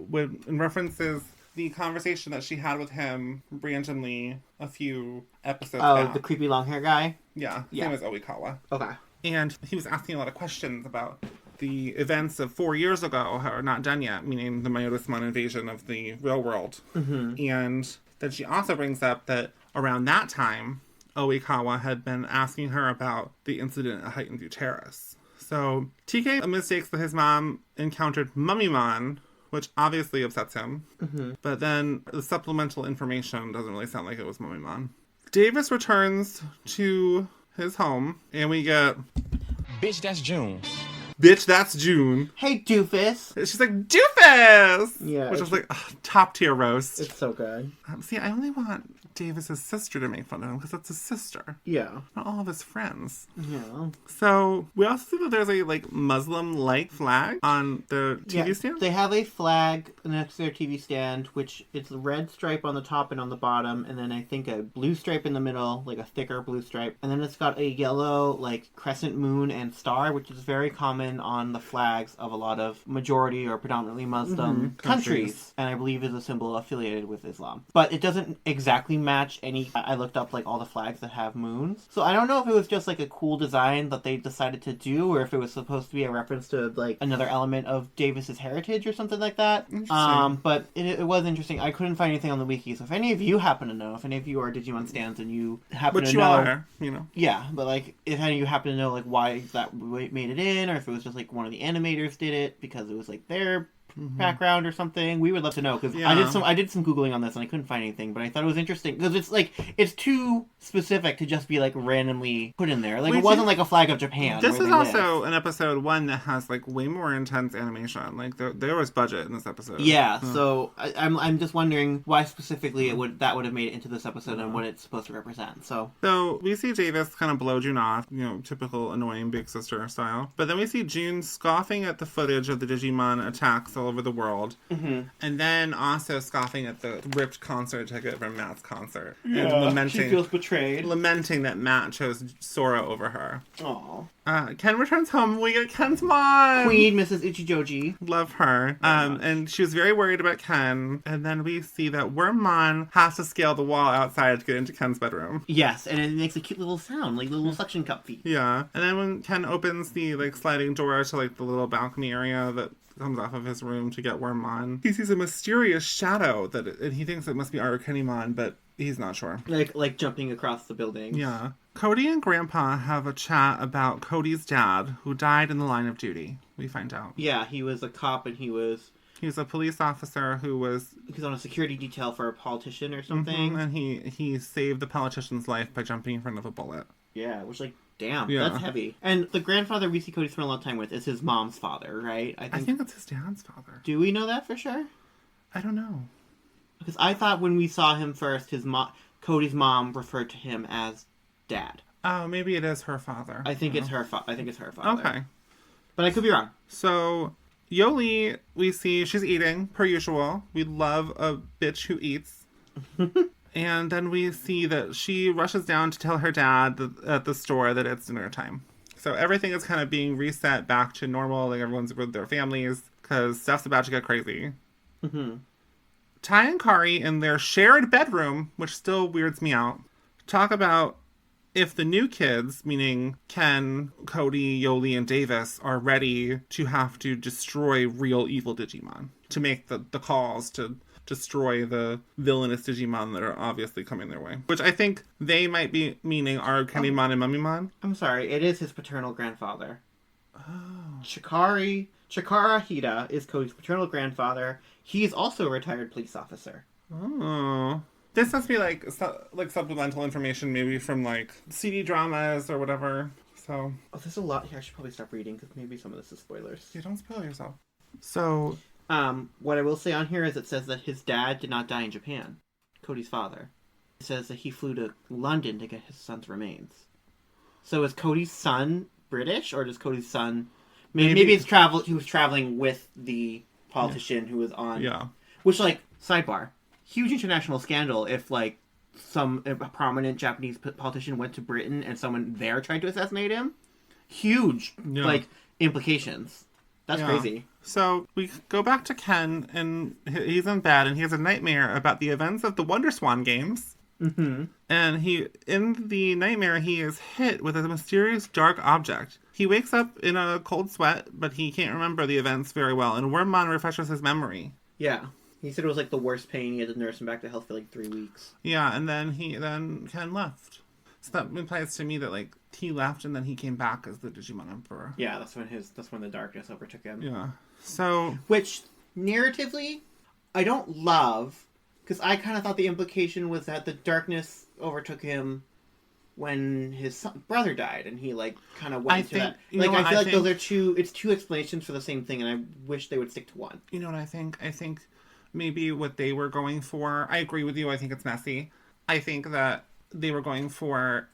and references the conversation that she had with him randomly a few episodes back. Oh, the creepy long hair guy? Yeah, his name is Oikawa. Okay. And he was asking a lot of questions about the events of 4 years ago are not done yet, meaning the Myotismon invasion of the real world. Mm-hmm. And then she also brings up that around that time, Oikawa had been asking her about the incident at Heighton View Terrace. So TK mistakes that his mom encountered Mamemon, which obviously upsets him. Mm-hmm. But then the supplemental information doesn't really sound like it was Mamemon. Davis returns to his home, and we get... Bitch, that's June. Bitch, that's June. Hey, doofus. She's like, doofus! Yeah. Which was top tier roast. It's so good. See, I only want Davis's sister to make fun of him because that's his sister. Yeah. Not all of his friends. Yeah. So, we also see that there's a, Muslim-like flag on the TV stand. They have a flag next to their TV stand, which it's a red stripe on the top and on the bottom, and then I think a blue stripe in the middle, a thicker blue stripe. And then it's got a yellow, crescent moon and star, which is very common on the flags of a lot of majority or predominantly Muslim countries, and I believe is a symbol affiliated with Islam. But it doesn't exactly match any. I looked up all the flags that have moons, so I don't know if it was just a cool design that they decided to do, or if it was supposed to be a reference to another element of Davis's heritage or something like that. But it was interesting. I couldn't find anything on the wiki, so if any of you happen to know, if any of you are Digimon stans and you happen to know, are, yeah, but if any of you happen to know why that made it in, or if it was just one of the animators did it because it was their background or something, we would love to know, because I did some Googling on this and I couldn't find anything, but I thought it was interesting because it's too specific to just be randomly put in there. It wasn't a flag of Japan. This is also an episode 1 that has way more intense animation. There was budget in this episode. Yeah, so I'm just wondering why specifically that would have made it into this episode and what it's supposed to represent. So we see Davis kind of blow June off, typical annoying big sister style. But then we see June scoffing at the footage of the Digimon attacks all over the world, and then also scoffing at the ripped concert ticket from Matt's concert, and lamenting, she feels betrayed, lamenting that Matt chose Sora over her. Aww. Ken returns home. We get Ken's mom, Queen Mrs. Ichijoji. Love her. And she was very worried about Ken. And then we see that Wormmon has to scale the wall outside to get into Ken's bedroom. Yes, and it makes a cute little sound, little suction cup feet. Yeah. And then when Ken opens the sliding door to the little balcony area that comes off of his room to get Wormmon, he sees a mysterious shadow and he thinks it must be Arcanimon, but he's not sure. Like jumping across the building. Yeah. Cody and Grandpa have a chat about Cody's dad, who died in the line of duty, we find out. Yeah, he was a cop and he was a police officer who was... He was on a security detail for a politician or something. And he saved the politician's life by jumping in front of a bullet. Yeah, which, like, damn, that's heavy. And the grandfather we see Cody spend a lot of time with is his mom's father, right? I think it's his dad's father. Do we know that for sure? I don't know. Because I thought when we saw him first, Cody's mom referred to him as Dad. Oh, maybe it is her father. I think it's her father. Okay. But I could be wrong. So, Yoli, we see she's eating, per usual. We love a bitch who eats. And then we see that she rushes down to tell her dad at the store that it's dinner time. So everything is kind of being reset back to normal. Like, everyone's with their families, because stuff's about to get crazy. Mm-hmm. Ty and Kari, in their shared bedroom, which still weirds me out, talk about if the new kids, meaning Ken, Cody, Yoli, and Davis, are ready to have to destroy real evil Digimon. To make the calls to destroy the villainous Digimon that are obviously coming their way. Which I think they might be meaning are Kennymon and Mamemon. I'm sorry, it is his paternal grandfather. Oh. Chikara Hida is Cody's paternal grandfather. He's also a retired police officer. Oh. This must be like supplemental information, maybe from like CD dramas or whatever. So. Oh, there's a lot here. I should probably stop reading because maybe some of this is spoilers. Yeah, don't spoil yourself. So. What I will say on here is it says that his dad did not die in Japan. Cody's father. It says that he flew to London to get his son's remains. So is Cody's son British, or does Cody's son... Maybe it's he was traveling with the politician who was on... Yeah. Which, like, sidebar. Huge international scandal if, like, a prominent Japanese politician went to Britain and someone there tried to assassinate him. Huge, like, implications. That's crazy. So we go back to Ken, and he's in bed, and he has a nightmare about the events of the Wonder Swan games. Mm-hmm. And in the nightmare, he is hit with a mysterious dark object. He wakes up in a cold sweat, but he can't remember the events very well, and Wormmon refreshes his memory. Yeah. He said it was like the worst pain. He had to nurse him back to health for like 3 weeks. Yeah, and then Ken left. So that implies to me that, like, he left and then he came back as the Digimon Emperor. Yeah, that's when the darkness overtook him. Yeah. So... Which, narratively, I don't love, because I kind of thought the implication was that the darkness overtook him when his brother died, and he, like, kind of went to that. Like, I feel like those are two explanations for the same thing, and I wish they would stick to one. You know what I think? I think maybe what they were going for, I agree with you, I think it's messy. I think that they were going for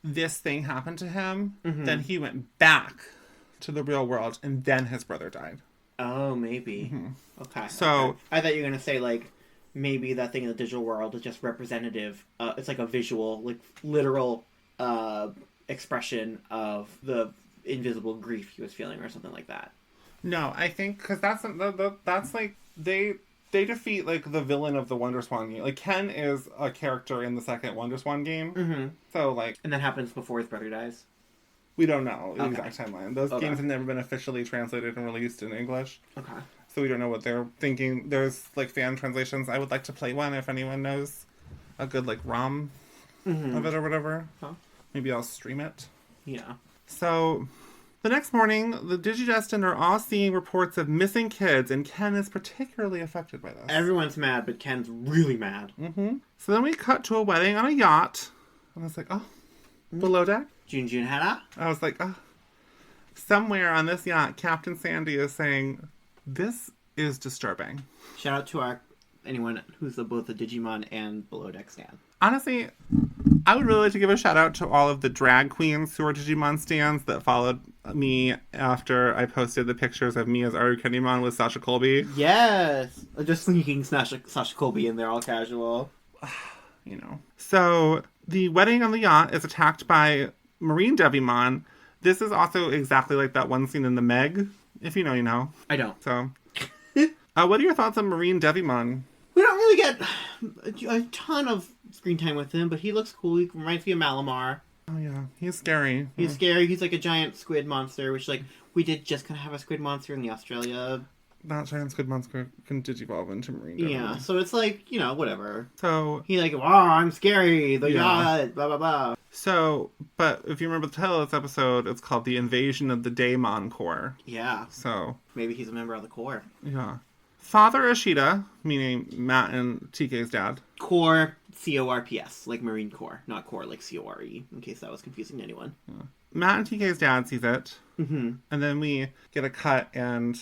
this thing happened to him, then he went back to the real world, and then his brother died. Oh, maybe. Mm-hmm. Okay. So... Okay. I thought you were going to say, like, maybe that thing in the digital world is just representative. It's like a visual, like, literal expression of the invisible grief he was feeling or something like that. No, I think, because that's like, they defeat, like, the villain of the Wonder Swan game. Like, Ken is a character in the second Wonder Swan game. Mm-hmm. So, like... And that happens before his brother dies? We don't know the exact timeline. Those Okay. games have never been officially translated and released in English. Okay. So we don't know what they're thinking. There's, like, fan translations. I would like to play one if anyone knows a good, like, ROM of it or whatever. Huh. Maybe I'll stream it. Yeah. So... The next morning, the Digidestined are all seeing reports of missing kids, and Ken is particularly affected by this. Everyone's mad, but Ken's really mad. Mm-hmm. So then we cut to a wedding on a yacht. And I was like, oh, below deck? Jun Hara? I was like, oh. Somewhere on this yacht, Captain Sandy is saying, this is disturbing. Shout out to anyone who's both a Digimon and Below Deck stan. Honestly, I would really like to give a shout out to all of the drag queens who are Digimon stans that followed me after I posted the pictures of me as Aru Kennymon with Sasha Colby. Yes! Just sneaking Sasha Colby in there all casual. You know. So, the wedding on the yacht is attacked by Marine Devimon. This is also exactly like that one scene in the Meg. If you know, you know. I don't. So, what are your thoughts on Marine Devimon? We don't really get a ton of screen time with him, but he looks cool. He reminds me of Malamar. Oh, yeah. He's scary. He's scary. He's like a giant squid monster, which, like, we did just kind of have a squid monster in the Australia Not trans Goodmonster can digivolve into Marine Devimon. Yeah, so it's like, whatever. So He's like, I'm scary, the yacht, blah, blah, blah. So, but if you remember the title of this episode, it's called The Invasion of the Daemon Corps. Yeah. So. Maybe he's a member of the Corps. Yeah. Father Ashita, meaning Matt and TK's dad. Corps, C-O-R-P-S, like Marine Corps, not Corps like C-O-R-E, in case that was confusing to anyone. Yeah. Matt and TK's dad sees it. Mm-hmm. And then we get a cut and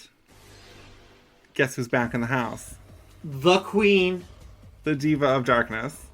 guess who's back in the house? The Queen. The Diva of Darkness.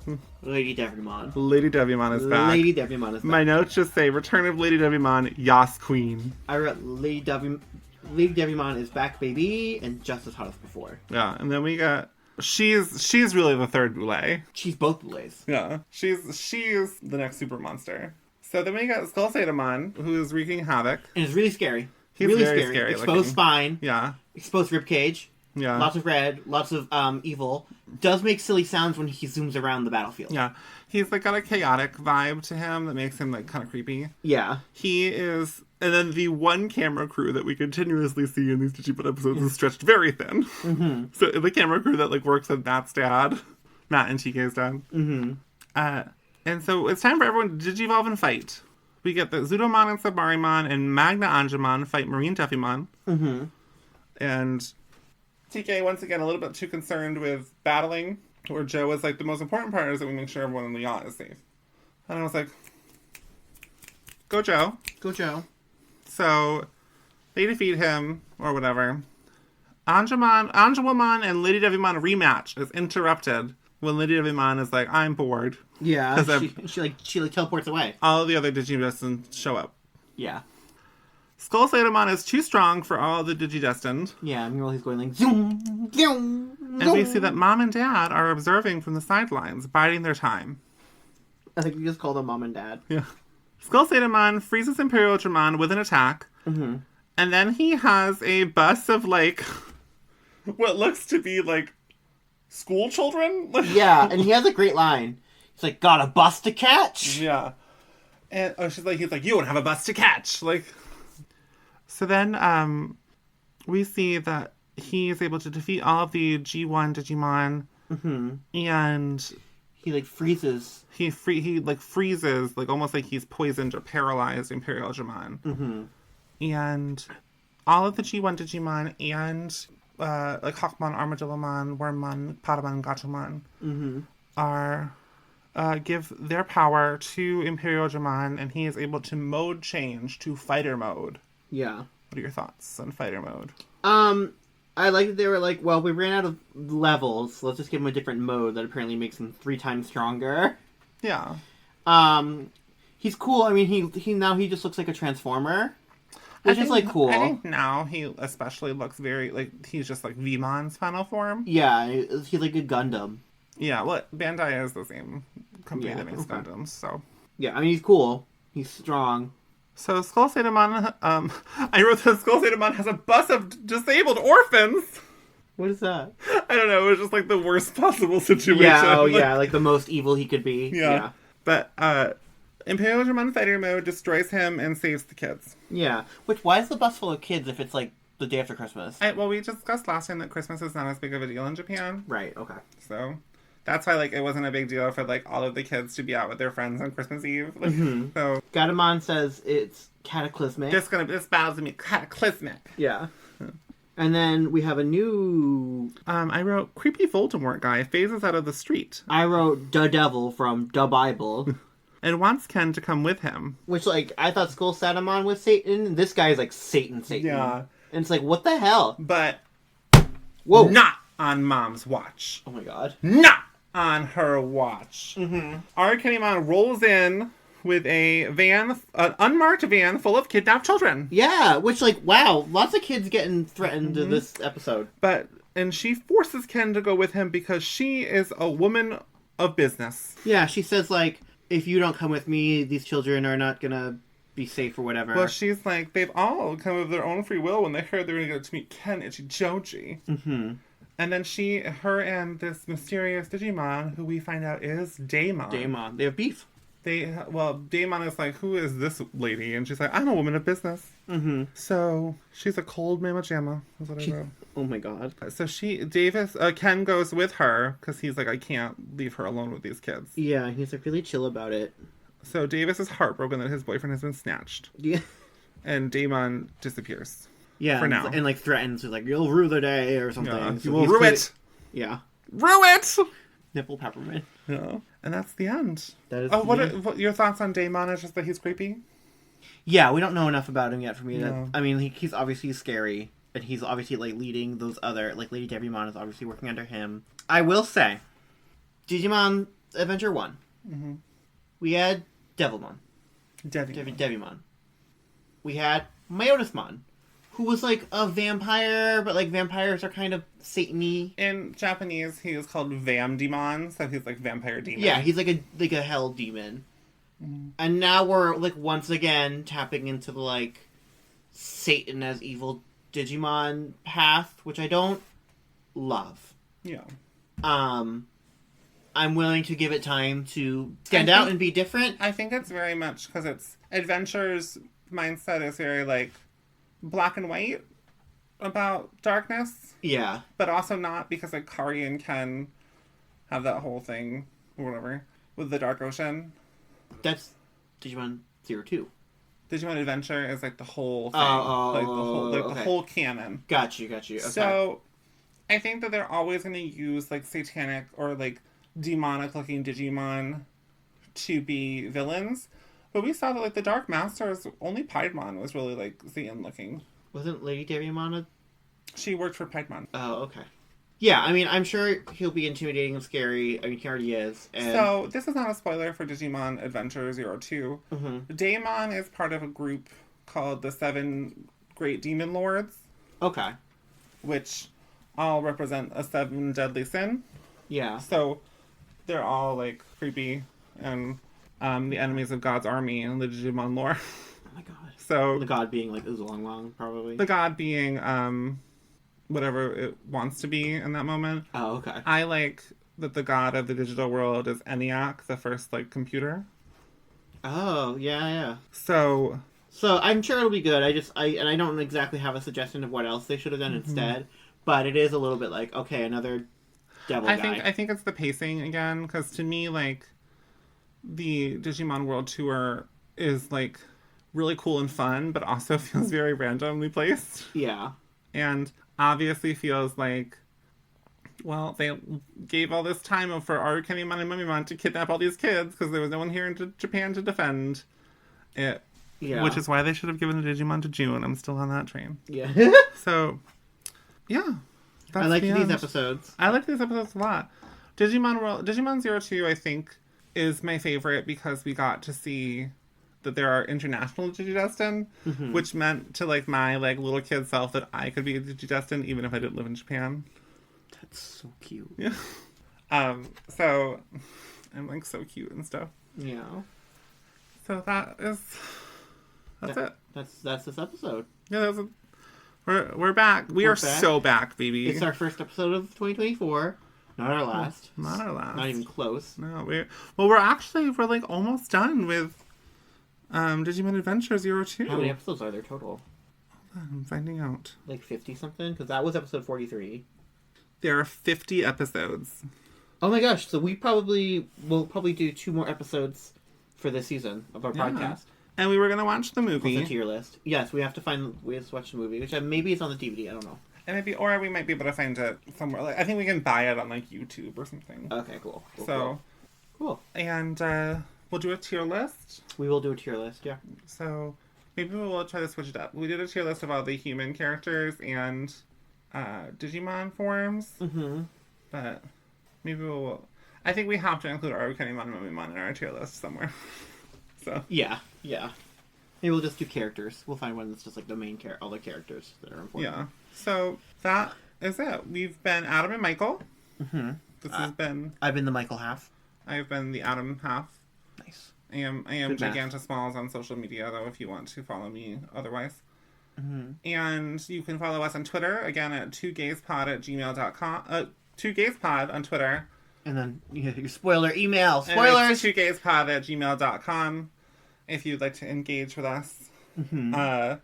Lady Devimon. Lady Devimon is back. Lady Devimon is back. My notes just say, Return of Lady Devimon, Yas Queen. I wrote Lady Devimon is back, baby, and just as hot as before. Yeah, and then we got... She's really the third Boulay. She's both Boulays. Yeah. She's the next super monster. So then we got Skull Satamon, who is wreaking havoc. And it's really scary. He's really very scary Exposed looking. spine. Yeah. Exposed ribcage. Yeah. Lots of red. Lots of evil. Does make silly sounds when he zooms around the battlefield. Yeah. He's like got a chaotic vibe to him that makes him like kind of creepy. Yeah. He is... And then the one camera crew that we continuously see in these Digimon episodes is stretched very thin. Mm-hmm. So the camera crew that like works with Matt's dad, Matt and TK's dad. Mm-hmm. And so it's time for everyone to digivolve and fight. We get the Zudomon and Sabarimon and Magna Angemon fight Marine Devimon. Mm-hmm. And TK, once again, a little bit too concerned with battling, where Joe was like, the most important part is that we make sure everyone on the yacht is safe. And I was like, go Joe. Go Joe. So they defeat him, or whatever. Angemon and Lady Devimon rematch is interrupted when Lady Devimon is like, I'm bored. Yeah, she teleports away. All the other Digidestined show up. Yeah. Skull Satamon is too strong for all the Digidestined. Yeah, meanwhile he's going like, zoom, zoom, zoom. And we see that Mom and Dad are observing from the sidelines, biding their time. I think we just called them Mom and Dad. Yeah. Skull Satamon freezes Imperial Dramon with an attack. Mm-hmm. And then he has a bus of, like, what looks to be, like, school children. Yeah, and he has a great line. He's like, got a bus to catch? Yeah. And he's like, you don't have a bus to catch. Like, so then we see that he is able to defeat all of the G1 Digimon. Mm-hmm. And he, like, freezes. He freezes, like, almost like he's poisoned or paralyzed Imperial Dramon. Mm-hmm. And all of the G1 Digimon and, like, Hawkmon, Armadillomon, Wormmon, Patamon, Gatomon are... give their power to Imperial Dramon, and he is able to mode change to fighter mode. Yeah. What are your thoughts on fighter mode? I like that they were like, well, we ran out of levels, so let's just give him a different mode that apparently makes him 3 times stronger. Yeah. He's cool. I mean, he just looks like a transformer, which is, like, cool. I think now he especially looks very, like, he's just, like, Vemon's final form. Yeah, he's like a Gundam. Yeah, well, Bandai is the same company that makes Gundams, so... Yeah, I mean, he's cool. He's strong. So Skull Satamon, I wrote that Skull Satamon has a bus of disabled orphans! What is that? I don't know, it was just, like, the worst possible situation. Yeah, like the most evil he could be. Yeah. But, Imperial Dramon fighter mode destroys him and saves the kids. Yeah. Why is the bus full of kids if it's, like, the day after Christmas? Well, we discussed last time that Christmas is not as big of a deal in Japan. Right, okay. So... That's why, like, it wasn't a big deal for, like, all of the kids to be out with their friends on Christmas Eve. Like, so Gatomon says it's cataclysmic. This battle's gonna be cataclysmic. Yeah. And then we have a new... I wrote, creepy Voldemort guy phases out of the street. I wrote, the devil from the Bible. And wants Ken to come with him. Which, like, I thought Skull Satamon was Satan. This guy is, like, Satan. Yeah. And it's like, what the hell? But... Whoa. Not on Mom's watch. Oh my god. Not on her watch. Arcanimon rolls in with an unmarked van full of kidnapped children. Yeah, which, like, wow, lots of kids getting threatened in this episode. And she forces Ken to go with him because she is a woman of business. Yeah, she says, like, if you don't come with me, these children are not gonna be safe or whatever. Well, she's like, they've all come of their own free will when they heard they were gonna go to meet Ken Ichijoji. Mm-hmm. And then her and this mysterious Digimon, who we find out is Daemon. They have beef. Damon is like, who is this lady? And she's like, I'm a woman of business. Mm-hmm. So she's a cold mama jamma, is what I wrote. Oh my god. So Ken goes with her because he's like, I can't leave her alone with these kids. Yeah, he's like really chill about it. So Davis is heartbroken that his boyfriend has been snatched. Yeah. And Damon disappears. Yeah. For now. And like threatens with like, you'll rue the day or something. Yeah, So you will rue it. Yeah. Rue it! Nipple peppermint. Yeah. And that's the end. That is what your thoughts on Damon? Is just that he's creepy? Yeah, we don't know enough about him yet for me to... No. I mean, he's obviously scary. And he's obviously, like, leading those other... Like, Lady Digimon is obviously working under him. I will say, Digimon Adventure 1. Mm-hmm. We had Devilmon. Devimon. We had Myotismon, who was, like, a vampire, but, like, vampires are kind of Satan-y. In Japanese, he is called Vamdemon, so he's like vampire demon. Yeah, he's like a hell demon. Mm-hmm. And now we're, like, once again tapping into the, like, Satan as evil Digimon path, which I don't love. Yeah. I'm willing to give it time to stand out and be different. I think it's very much because it's Adventure's mindset is very like black and white about darkness. Yeah. But also not because like Kari and Ken have that whole thing or whatever with the Dark Ocean. That's Digimon 02. Digimon Adventure is like the whole thing. The whole canon. Got you. Okay. So I think that they're always going to use like satanic or like demonic looking Digimon to be villains. But we saw that like the Dark Masters, only Piedmon was really like Satan looking. Wasn't Lady Devimon She worked for Piedmon. Oh, okay. Yeah, I mean, I'm sure he'll be intimidating and scary. I mean, he already is. And... So, this is not a spoiler for Digimon Adventure 02. Mm-hmm. Daemon is part of a group called the Seven Great Demon Lords. Okay. Which all represent a 7 deadly sin. Yeah. So, they're all, like, creepy and the enemies of God's army in the Digimon lore. Oh my god. So... The god being, like, Uzulonglong, probably. The god being, whatever it wants to be in that moment. Oh, okay. I like that the god of the digital world is ENIAC, the first, like, computer. Oh, yeah. So I'm sure it'll be good. I don't exactly have a suggestion of what else they should have done instead, but it is a little bit like, okay, another devil guy. I think it's the pacing again, because to me, like, the Digimon World Tour is, like, really cool and fun, but also feels very randomly placed. Yeah. And obviously feels like, well, they gave all this time for Arukenimon and Mamemon to kidnap all these kids because there was no one here in Japan to defend it. Yeah. Which is why they should have given the Digimon to June. I'm still on that train. Yeah. So, yeah. I like these episodes. I like these episodes a lot. Digimon 02, I think, is my favorite because we got to see that there are international Digidestin, which meant to, like, my, like, little kid self that I could be a Digidestin even if I didn't live in Japan. That's so cute. Yeah. So, I'm, like, so cute and stuff. Yeah. So that's it. That's this episode. Yeah, we're back. We're back. So back, baby. It's our first episode of 2024. Not our last. Not our last. Not even close. No, we're like almost done with Digimon Adventure 02. How many episodes are there total? Hold on, I'm finding out. Like 50 something? Because that was episode 43. There are 50 episodes. Oh my gosh! So we'll probably do 2 more episodes for this season of our podcast. And we were gonna watch the movie. Plus the tier list. Yes, we have to watch the movie, which maybe it's on the DVD. I don't know. And or we might be able to find it somewhere. Like, I think we can buy it on like YouTube or something. Okay, cool. Cool. And we'll do a tier list. We will do a tier list. Yeah. So maybe we'll try to switch it up. We did a tier list of all the human characters and Digimon forms. Mm-hmm. But maybe I think we have to include Arukenimon and Mamemon in our tier list somewhere. So yeah. Maybe we'll just do characters. We'll find one that's just like the main all the characters that are important. Yeah. So that is it. We've been Adam and Michael. Mm-hmm. This has been. I've been the Michael half. I've been the Adam half. Nice. I am Gigantasmalls on social media, though, if you want to follow me otherwise. Mm-hmm. And you can follow us on Twitter, again, at TwoGaysPod@gmail.com. TwoGaysPod on Twitter. And then your spoiler email. Spoilers! TwoGaysPod@gmail.com if you'd like to engage with us. Mm-hmm.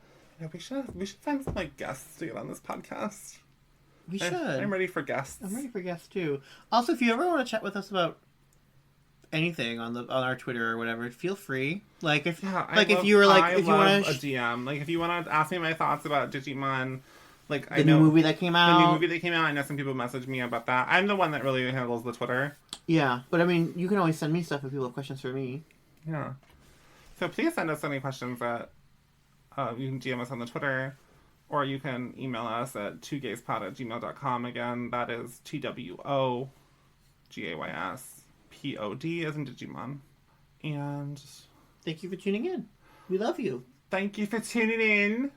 We should find some guests to get on this podcast. We should. I'm ready for guests. I'm ready for guests too. Also, if you ever want to chat with us about anything on our Twitter or whatever, feel free. If you want a DM. If you want to ask me my thoughts about Digimon, the new movie that came out. I know some people message me about that. I'm the one that really handles the Twitter. Yeah, but I mean, you can always send me stuff if people have questions for me. Yeah. So please send us any questions that you can DM us on the Twitter, or you can email us at twogayspod@gmail.com. Again, that is TWOGAYSPOD as in Digimon. And thank you for tuning in. We love you. Thank you for tuning in.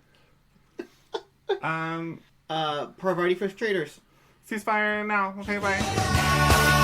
Priority for traders. Ceasefire now. Okay, bye.